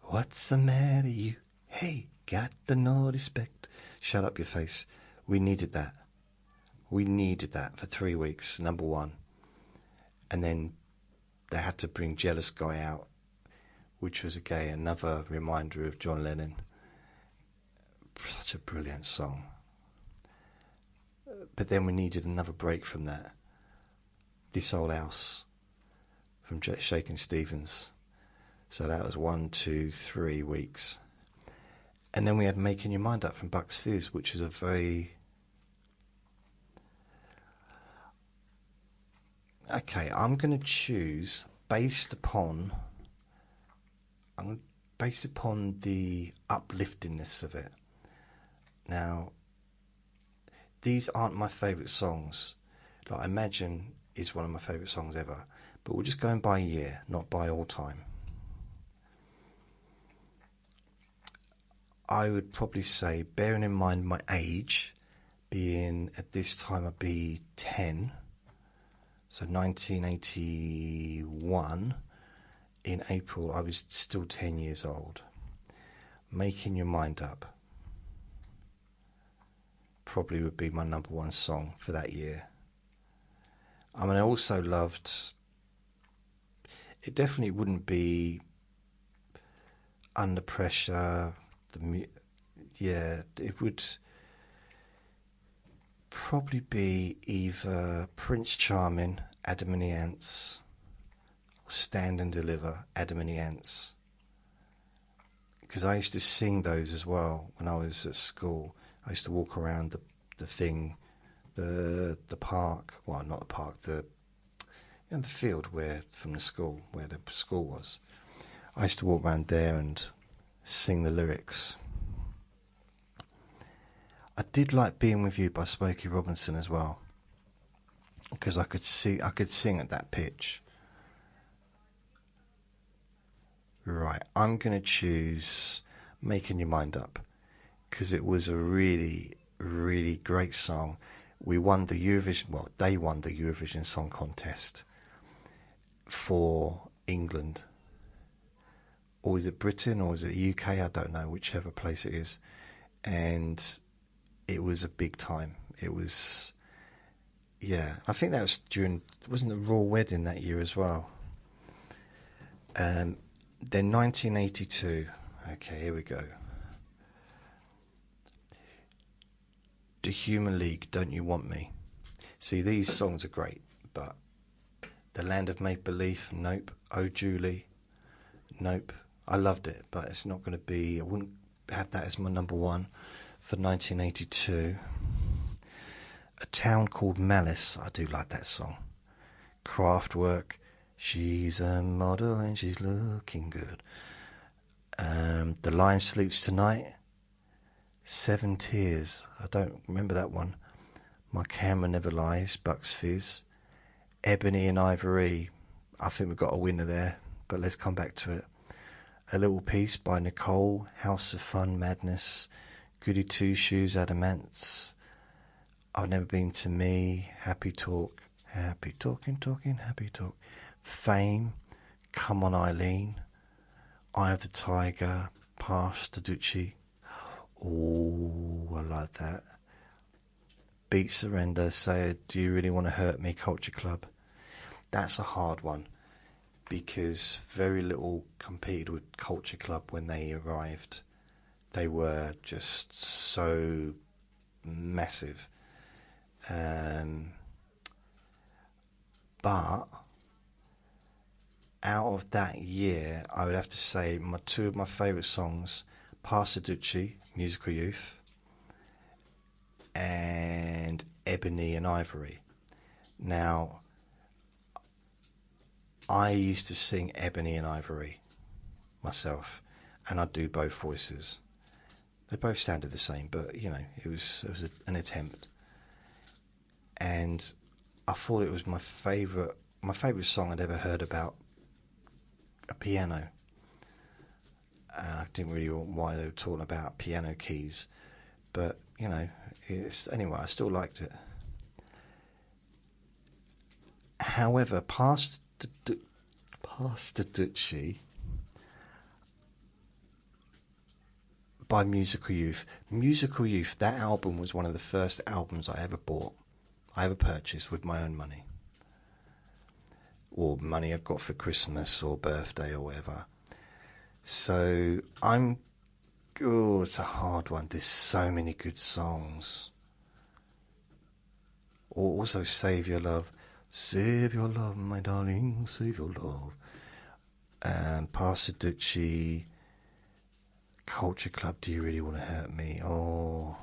What's the matter you? Hey, got the no respect. Shut Up Your Face. We needed that. We needed that for 3 weeks, number one. And then they had to bring Jealous Guy out, which was, again, another reminder of John Lennon. Such a brilliant song. But then we needed another break from that. This Old House from Shakin' Stevens. So that was 1, 2, 3 weeks. And then we had Making Your Mind Up from Bucks Fizz, which is a very... Okay, I'm going to choose based upon the upliftingness of it. Now, these aren't my favourite songs. Like, Imagine is one of my favourite songs ever. But we're just going by year, not by all time. I would probably say, bearing in mind my age, being at this time I'd be 10, so 1981, in April I was still 10 years old. Making Your Mind Up probably would be my number one song for that year. I also loved... It definitely wouldn't be Under Pressure... it would probably be either Prince Charming, Adam and the Ants, or Stand and Deliver, Adam and the Ants. Because I used to sing those as well when I was at school. I used to walk around the park, well, not the park, the field from the school, where the school was. I used to walk around there and sing the lyrics. I did like Being With You by Smokey Robinson as well, because I could sing at that pitch. Right, I'm going to choose Making Your Mind Up, because it was a really, really great song. We won the Eurovision, well, they won the Eurovision Song Contest for England. Or is it Britain, or is it the UK? I don't know, whichever place it is. And it was a big time. It was, yeah, I think that was during, wasn't the royal wedding that year as well? Then 1982. Okay, here we go. The Humour League, Don't You Want Me? See, these songs are great, but The Land of Make Believe, nope. Oh Julie, nope. I loved it, but it's not going to be, I wouldn't have that as my number one for 1982. A Town Called Malice, I do like that song. Kraftwerk, She's a Model and She's Looking Good. The Lion Sleeps Tonight, Seven Tears, I don't remember that one. My Camera Never Lies, Bucks Fizz. Ebony and Ivory, I think we've got a winner there, but let's come back to it. A Little Piece by Nicole, House of Fun, Madness. Goody Two Shoes, Adamants. I've Never Been to Me, Happy Talk, Happy Talking, Happy Talk. Fame, Come On Eileen, Eye of the Tiger, Pass the Duchy. Oh, I like that. Beat Surrender, Say, Do You Really Want to Hurt Me, Culture Club. That's a hard one, because very little competed with Culture Club when they arrived. They were just so massive. But out of that year, I would have to say two of my favourite songs, Pass the Duchy, Musical Youth, and Ebony and Ivory. Now, I used to sing Ebony and Ivory myself, and I'd do both voices. They both sounded the same, but you know, it was an attempt. And I thought it was my favourite song I'd ever heard about a piano. I didn't really know why they were talking about piano keys, but you know, anyway, I still liked it. However, Past the Duchy by Musical Youth. Musical Youth, that album was one of the first albums I ever purchased with my own money, or money I got for Christmas or birthday or whatever. So it's a hard one. There's so many good songs. Or also Save Your Love, my darling, save your love. Pass the Duchy, Culture Club, Do You Really Want to Hurt Me? Oh,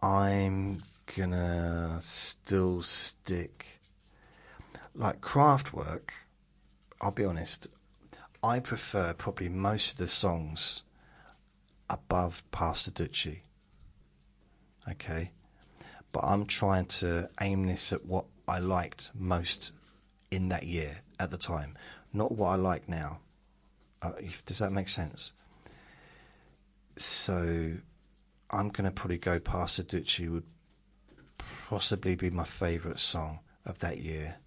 I'm gonna still stick. Like Kraftwerk, I'll be honest, I prefer probably most of the songs above Pass the Duchy. Okay? But I'm trying to aim this at what I liked most in that year at the time, not what I like now. Does that make sense? So I'm going to probably go Pass the Duchy would possibly be my favourite song of that year.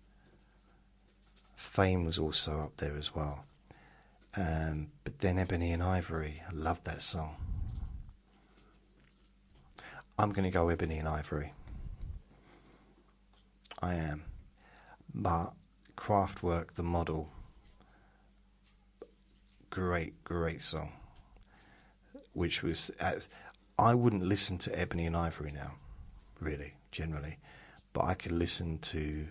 Fame was also up there as well. But then Ebony and Ivory, I love that song. I'm going to go Ebony and Ivory. I am. But Kraftwerk, The Model, great song. Which was, I wouldn't listen to Ebony and Ivory now, really, generally. But I could listen to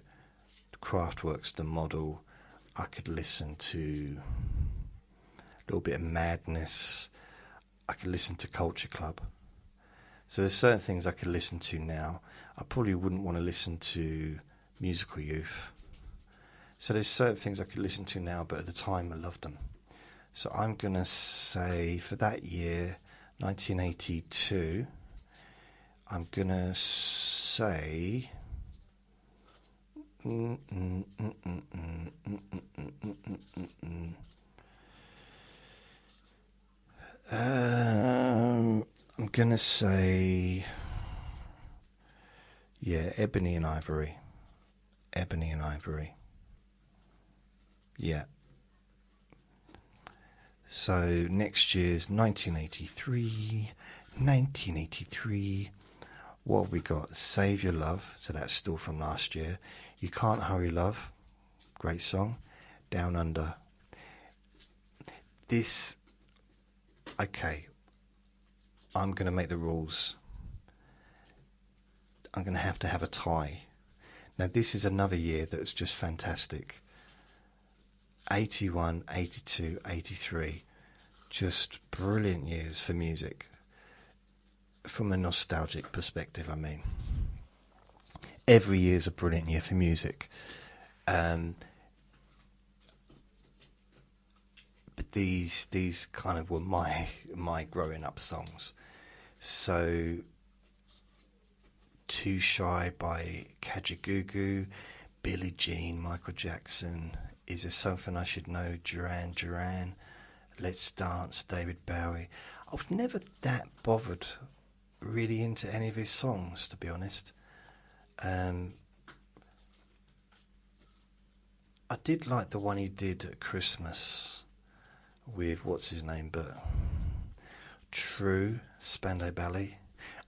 Kraftwerk's The Model. I could listen to a little bit of Madness. I could listen to Culture Club. So there's certain things I could listen to now. I probably wouldn't want to listen to Musical Youth. So there's certain things I could listen to now, but at the time I loved them. So I'm going to say for that year, 1982, I'm going to say... I'm going to say, yeah, Ebony and Ivory. Ebony and Ivory. Yeah. So next year's 1983. 1983. What have we got? Save Your Love. So that's still from last year. You Can't Hurry Love. Great song. Down Under. This. Okay. I'm going to make the rules. I'm going to have a tie. Now, this is another year that's just fantastic. 81, 82, 83. Just brilliant years for music. From a nostalgic perspective, I mean. Every year is a brilliant year for music. But these kind of were my growing up songs. So, Too Shy by Kajagoogoo, Billie Jean, Michael Jackson, Is There Something I Should Know, Duran Duran, Let's Dance, David Bowie. I was never that bothered really into any of his songs, to be honest. I did like the one he did at Christmas with, what's his name, but True, Spandau Ballet.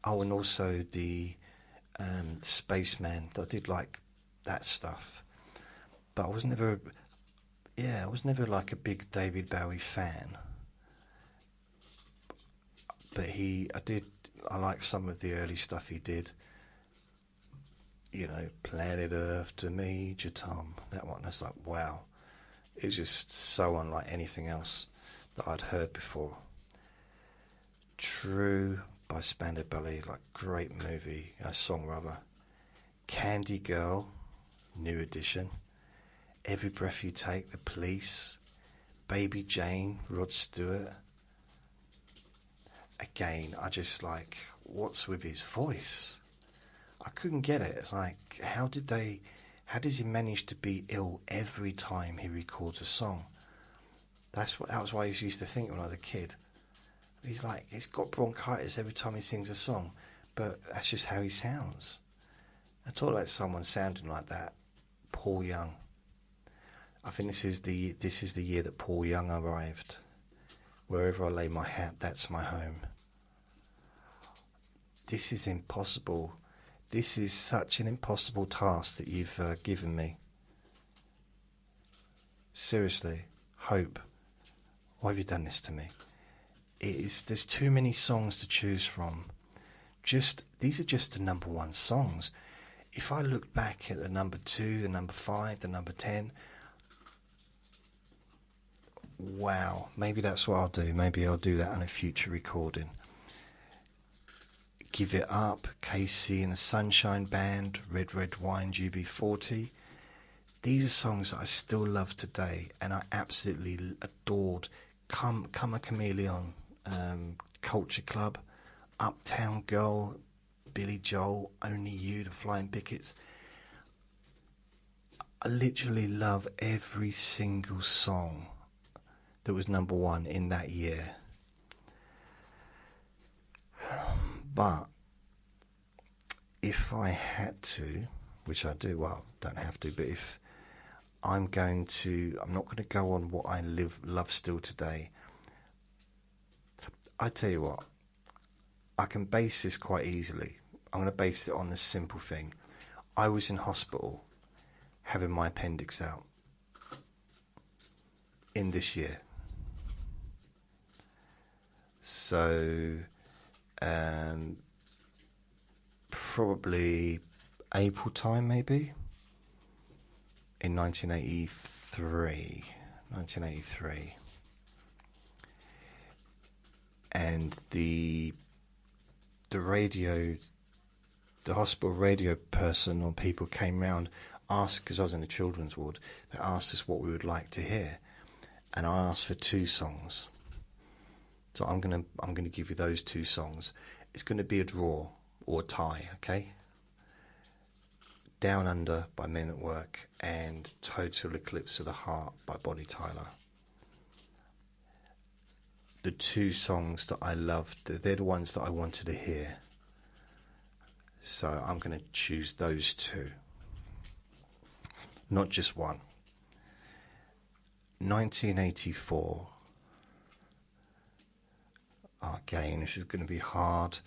Oh, and also the Spaceman. I did like that stuff, but I was never like a big David Bowie fan. But I like some of the early stuff he did. You know, Planet Earth to Major Tom. That one, that's like, wow. It was just so unlike anything else that I'd heard before. True by Spandau Ballet, like great movie, song rather. Candy Girl, new edition. Every Breath You Take, The Police. Baby Jane, Rod Stewart. Again, I just like, what's with his voice? I couldn't get it. It's like, how does he manage to be ill every time he records a song? That was what I used to think when I was a kid. He's got bronchitis every time he sings a song, but that's just how he sounds. I talk about someone sounding like that, Paul Young. I think this is the year that Paul Young arrived. Wherever I lay my hat, that's my home. This is impossible. This is such an impossible task that you've given me. Seriously, Hope, why have you done this to me? There's too many songs to choose from. These are just the number one songs. If I look back at the number 2, the number 5, the number 10, wow, maybe that's what I'll do. Maybe I'll do that on a future recording. Give It Up, Casey and the Sunshine Band, Red Red Wine, UB40. These are songs that I still love today, and I absolutely adored. Come a Chameleon, Culture Club, Uptown Girl, Billy Joel, Only You, the Flying Pickets. I literally love every single song that was number one in that year. But if I had to, which I do, well, don't have to, but if I'm not going to go on what I love still today. I tell you what, I can base this quite easily. I'm going to base it on this simple thing. I was in hospital having my appendix out in this year. So, probably April time, maybe, in 1983. And the hospital radio person or people came round, asked, because I was in the children's ward, they asked us what we would like to hear, and I asked for 2 songs. So I'm gonna give you those 2 songs. It's gonna be a draw or a tie, okay? Down Under by Men at Work and Total Eclipse of the Heart by Bonnie Tyler. the two songs that I loved. They're the ones that I wanted to hear. So I'm going to choose those two. Not just one. 1984. Again, this is going to be hard.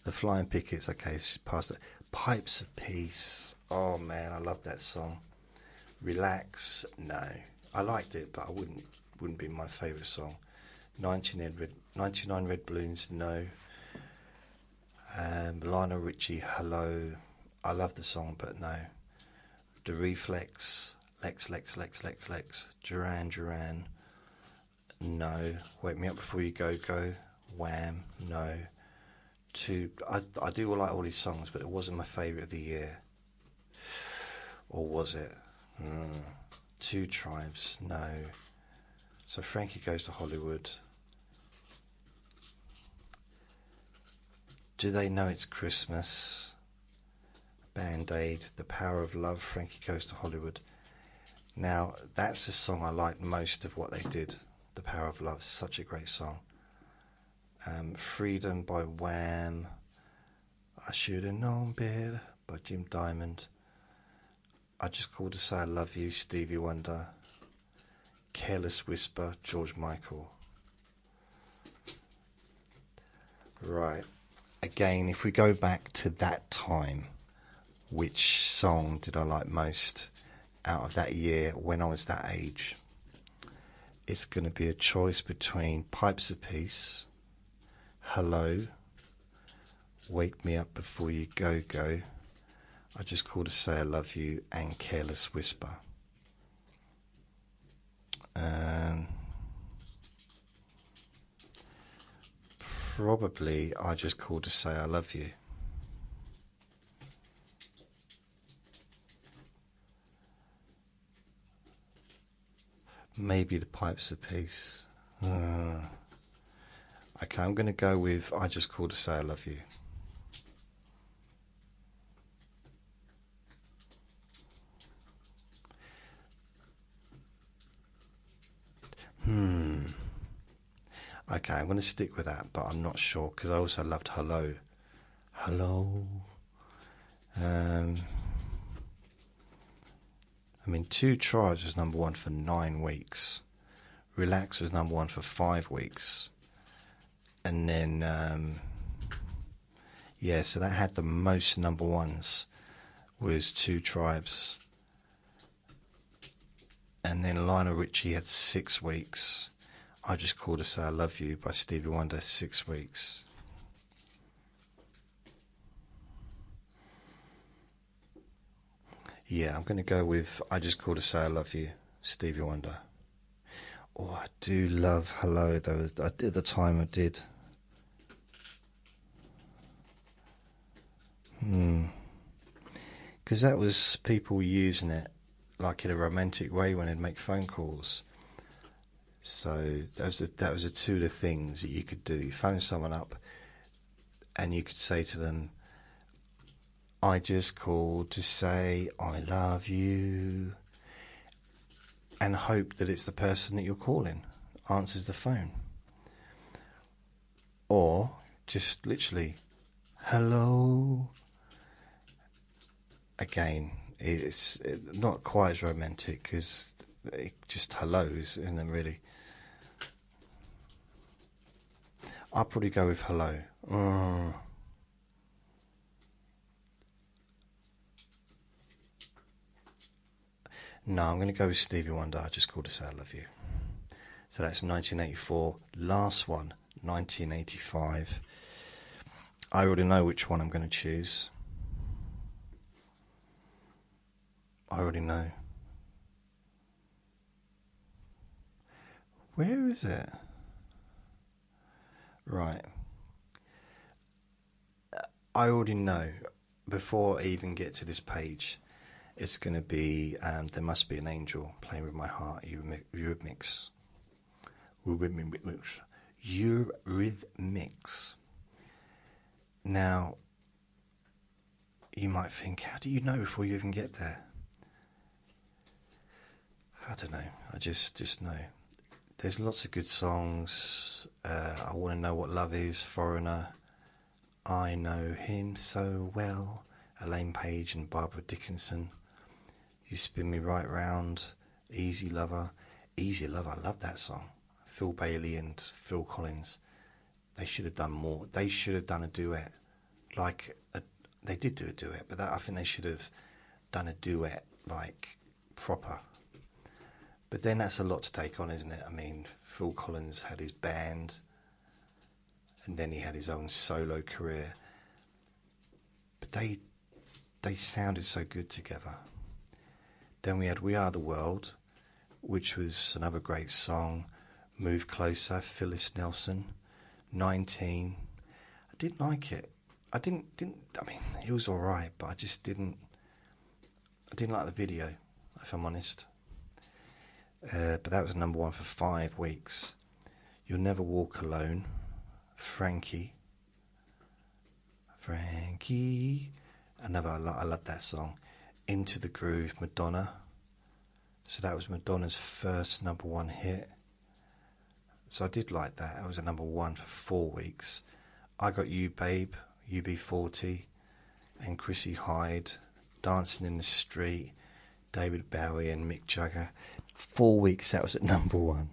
The Flying Pickets, okay, it's past it. Pipes of Peace. Oh man, I love that song. Relax, no. I liked it, but I wouldn't be my favourite song. 99 Red Balloons, no. Lionel Richie, Hello. I love the song, but no. The Reflex, Lex. Duran, no. Wake Me Up Before You Go, Wham, no. I do like all these songs, but it wasn't my favourite of the year. Or was it? Two Tribes, no. So Frankie Goes to Hollywood. Do They Know It's Christmas? Band-Aid, The Power of Love, Frankie Goes to Hollywood. Now, that's the song I liked most of what they did. The Power of Love, such a great song. Freedom by Wham. I Should Have Known Better by Jim Diamond. I Just Called to Say I Love You, Stevie Wonder. Careless Whisper, George Michael. Right. Again, if we go back to that time, which song did I like most out of that year when I was that age? It's going to be a choice between Pipes of Peace, Hello, Wake Me Up Before You Go, I Just Called to Say I Love You, and Careless Whisper. Probably I Just Called to Say I Love You. Maybe the Pipes of Peace. Okay, I'm going to go with I Just Called to Say I Love You. Okay, I'm going to stick with that, but I'm not sure, because I also loved Hello. Hello. I mean, Two Tribes was number one for 9 weeks. Relax was number one for 5 weeks. And then, yeah, so that had the most number ones, was Two Tribes. And then Lionel Richie had 6 weeks. I Just Called to Say I Love You by Stevie Wonder, 6 weeks. Yeah, I'm going to go with I Just Called to Say I Love You, Stevie Wonder. Oh, I do love Hello, though. At the time I did. Because that was people using it like in a romantic way when they'd make phone calls. So that was the two of the things that you could do. You phone someone up and you could say to them, I just called to say I love you, and hope that it's the person that you're calling answers the phone. Or just literally, hello. Again, it's not quite as romantic because just hellos, isn't it, really? I'll probably go with Hello. No, I'm going to go with Stevie Wonder, I Just Called to Say I Love You. So that's 1984. Last one, 1985. I already know which one I'm going to choose. I already know. Where is it? Right. I already know, before I even get to this page, it's going to be There Must Be an Angel, Playing With My Heart, Eurythmics. Eurythmics. Now, you might think, how do you know before you even get there? I don't know, I just know. there's lots of good songs. I Want to Know What Love Is, Foreigner, I Know Him So Well, Elaine Page and Barbara Dickinson, You Spin Me Right Round, Easy Lover. Easy Lover, I love that song. Phil Bailey and Phil Collins. They should have done more. They should have done a duet. They did do a duet, but I think they should have done a duet, like, proper. But then that's a lot to take on, isn't it? I mean, Phil Collins had his band, and then he had his own solo career. But they sounded so good together. Then we had We Are the World, which was another great song. Move Closer, Phyllis Nelson. 19. I didn't like it. I mean, it was alright, but I didn't like the video, if I'm honest. But that was number 1 for 5 weeks. You'll Never Walk Alone, Frankie. I love that song. Into the Groove, Madonna. So that was Madonna's first number 1 hit. So I did like that. That was a number 1 for 4 weeks. I Got You Babe, UB40, and Chrissy Hyde, Dancing in the Street, David Bowie and Mick Jagger. 4 weeks that was at number 1.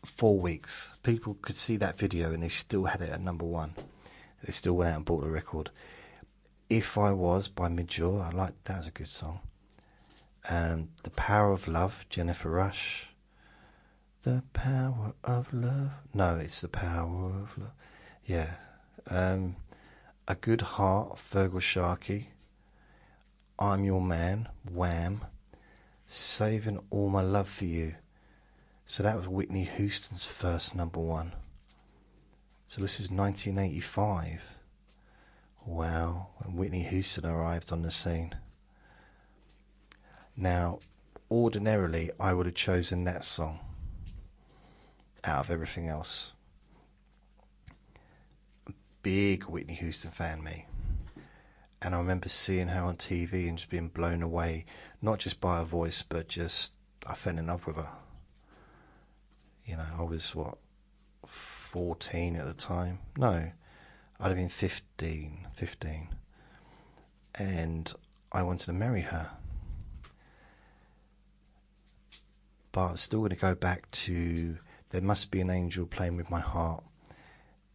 4 weeks. People could see that video and they still had it at number 1. They still went out and bought the record. If I Was by Midjaw, I liked that. Was a good song. The Power of Love, Jennifer Rush. The Power of Love. No, it's The Power of Love. Yeah. A Good Heart, Fergal Sharkey. I'm Your Man, Wham. Saving All My Love for You. So that was Whitney Houston's first number 1. So this is 1985. Wow, when Whitney Houston arrived on the scene. Now, ordinarily, I would have chosen that song out of everything else. Big Whitney Houston fan, me. And I remember seeing her on TV and just being blown away, not just by her voice, but just, I fell in love with her. You know, I was, 14 at the time? No, I'd have been 15. And I wanted to marry her. But I'm still going to go back to There Must Be an Angel Playing With My Heart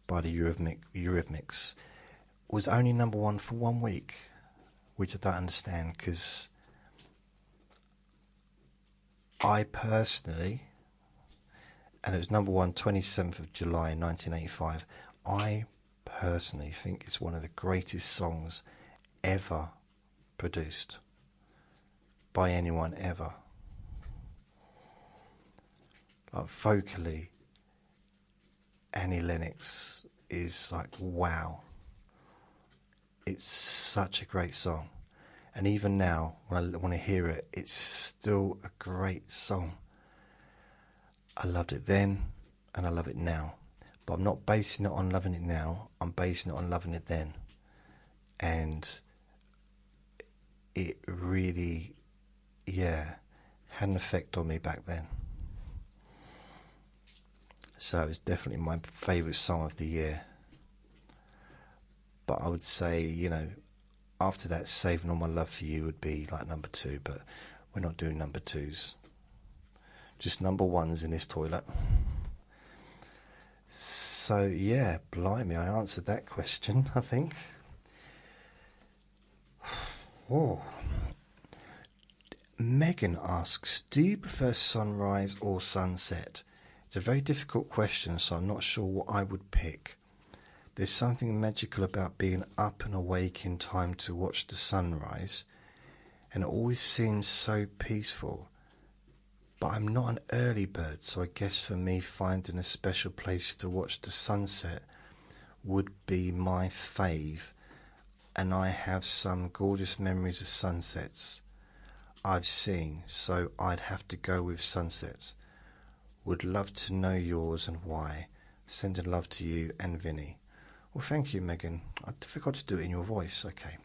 by the Eurythmics. Was only number 1 for 1 week, which I don't understand, because I personally, and it was number 1 27th of July 1985, I personally think it's one of the greatest songs ever produced by anyone ever. Like, vocally, Annie Lennox is like, wow. It's such a great song. And even now, when I hear it, it's still a great song. I loved it then, and I love it now. But I'm not basing it on loving it now. I'm basing it on loving it then. And it really, had an effect on me back then. So it's definitely my favourite song of the year. But I would say, after that, Saving All My Love for You would be like number 2, but we're not doing number 2s. Just number 1s in this toilet. So, blimey, I answered that question, I think. Oh. Megan asks, do you prefer sunrise or sunset? It's a very difficult question, so I'm not sure what I would pick. There's something magical about being up and awake in time to watch the sunrise, and it always seems so peaceful. But I'm not an early bird, so I guess for me finding a special place to watch the sunset would be my fave, and I have some gorgeous memories of sunsets I've seen, so I'd have to go with sunsets. Would love to know yours and why. Sending love to you and Vinny. Well, thank you, Megan. I forgot to do it in your voice. Okay.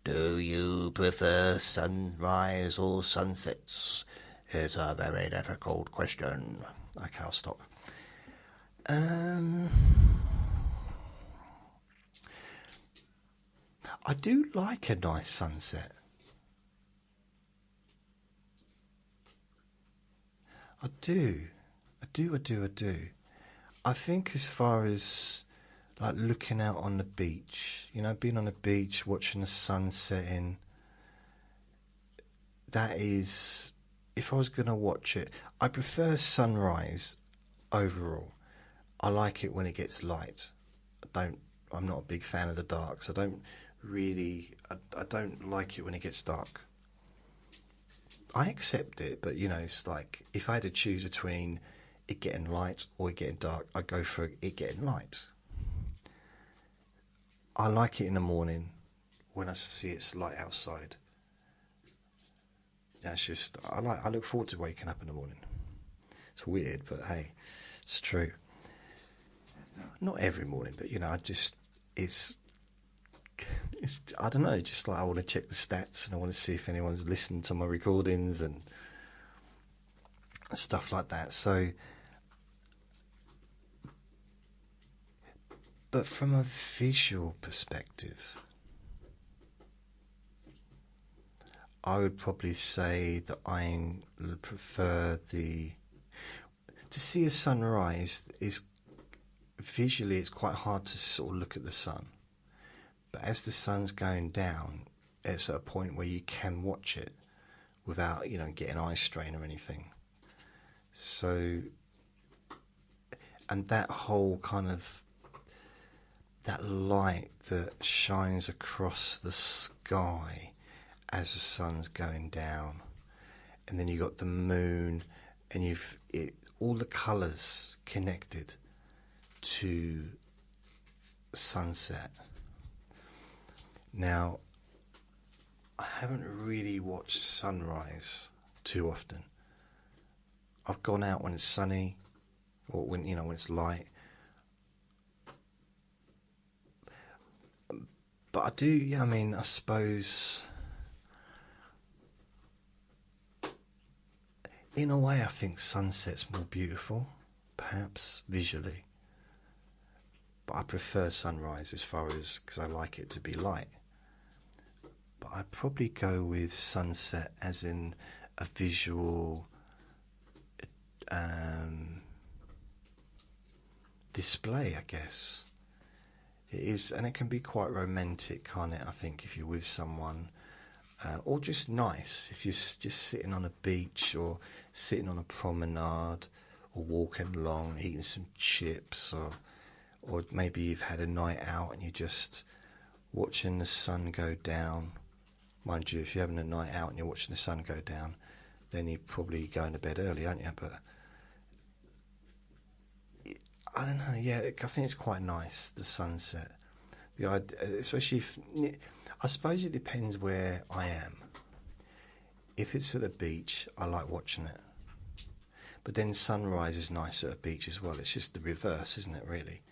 Do you prefer sunrise or sunsets? It's a very difficult question. Okay, I'll stop. I do like a nice sunset. I do. I do. I think as far as like looking out on the beach, you know, being on the beach, watching the sun setting, that is, if I was going to watch it, I prefer sunrise overall. I like it when it gets light. I'm not a big fan of the dark, so I don't like it when it gets dark. I accept it, but you know, it's like if I had to choose between it getting light or it getting dark, I'd go for it getting light. I like it in the morning when I see it's light outside. That's just I look forward to waking up in the morning. It's weird, but hey, it's true. Not every morning, but you know, it's I don't know, just like I want to check the stats and I want to see if anyone's listened to my recordings and stuff like that. So, but from a visual perspective, I would probably say that I prefer to see a sunrise is visually it's quite hard to sort of look at the sun. But as the sun's going down, it's at a point where you can watch it without, you know, getting eye strain or anything. So, and that whole kind of, that light that shines across the sky as the sun's going down, and then you got the moon, and all the colours connected to sunset. Now, I haven't really watched sunrise too often. I've gone out when it's sunny, or when it's light. But I do, yeah, I mean, I suppose in a way I think sunset's more beautiful, perhaps visually. But I prefer sunrise as far as, because I like it to be light. But I'd probably go with sunset as in a visual display, I guess. It is, and it can be quite romantic, can't it? I think if you're with someone, or just nice, if you're just sitting on a beach or sitting on a promenade or walking along, eating some chips, or maybe you've had a night out and you're just watching the sun go down. Mind you, if you're having a night out and you're watching the sun go down, then you're probably going to bed early, aren't you? But I don't know. Yeah, I think it's quite nice, the sunset. The idea, especially if, I suppose it depends where I am. If it's at the beach, I like watching it. But then sunrise is nice at a beach as well. It's just the reverse, isn't it, really?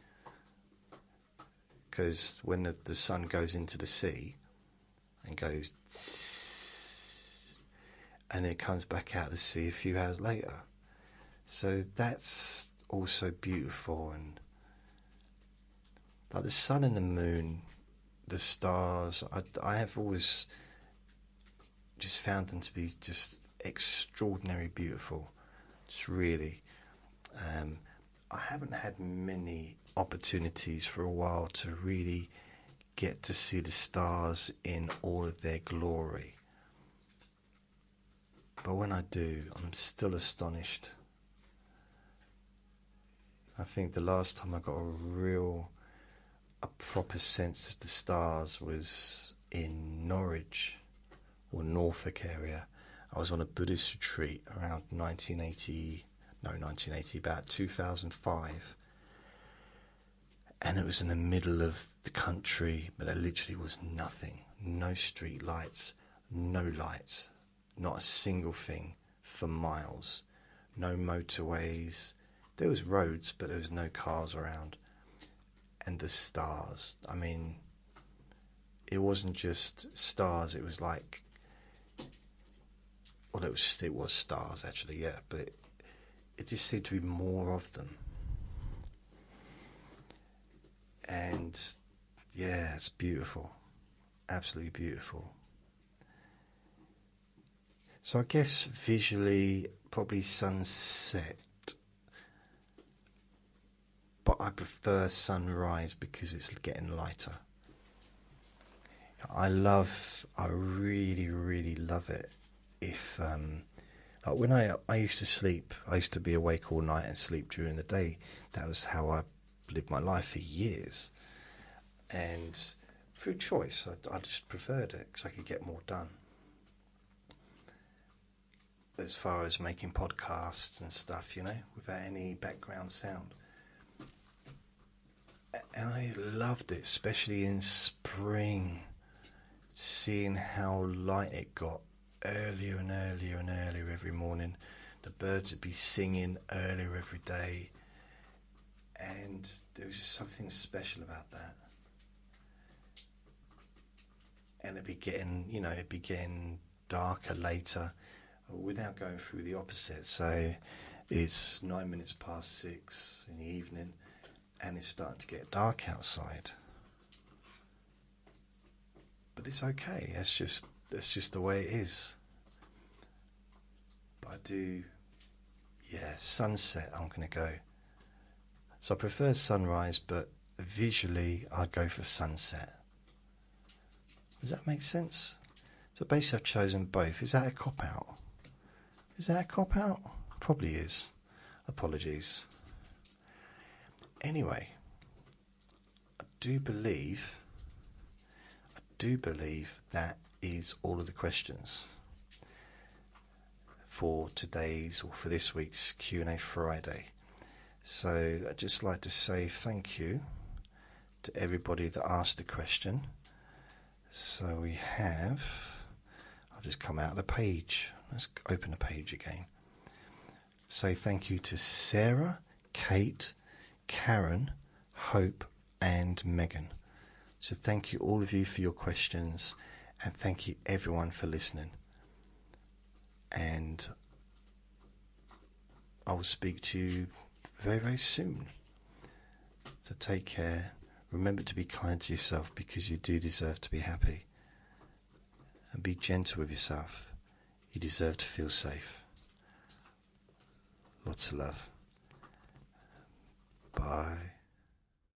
Because when the sun goes into the sea and goes tss, and it comes back out to sea a few hours later. So that's also beautiful, and like the sun and the moon, the stars, I have always just found them to be just extraordinarily beautiful. It's really, I haven't had many opportunities for a while to really get to see the stars in all of their glory. But when I do, I'm still astonished. I think the last time I got a proper sense of the stars was in Norwich or Norfolk area. I was on a Buddhist retreat around 1980, about 2005. And it was in the middle of the country, but there literally was nothing. No street lights, no lights, not a single thing for miles. No motorways. There was roads, but there was no cars around. And the stars, I mean, it wasn't just stars, it was like Well, it was stars actually, yeah, but it just seemed to be more of them. And yeah, it's beautiful, absolutely beautiful. So I guess visually, probably sunset, but I prefer sunrise because it's getting lighter. I really, really love it if, like when I used to sleep, I used to be awake all night and sleep during the day. That was how I lived my life for years. And through choice, I just preferred it because I could get more done. As far as making podcasts and stuff, without any background sound. And I loved it, especially in spring, seeing how light it got earlier and earlier and earlier every morning. The birds would be singing earlier every day, and there was something special about that. And it'd be getting darker later. We're now going through the opposite, so it's 9 minutes past 6 in the evening, and it's starting to get dark outside. But it's okay. That's just the way it is. But I do, sunset. I'm going to go. So I prefer sunrise, but visually, I'd go for sunset. Does that make sense? So basically, I've chosen both. Is that a cop out? Probably is. Apologies. Anyway, I do believe that is all of the questions for today's or for this week's Q&A Friday. So I'd just like to say thank you to everybody that asked the question. So we have, I'll just come out of the page. Let's open the page again. Say thank you to Sarah, Kate, Karen, Hope and Megan. So thank you all of you for your questions, and thank you everyone for listening. And I will speak to you very, very soon. So take care. Remember to be kind to yourself because you do deserve to be happy. And be gentle with yourself. You deserve to feel safe. Lots of love. Bye.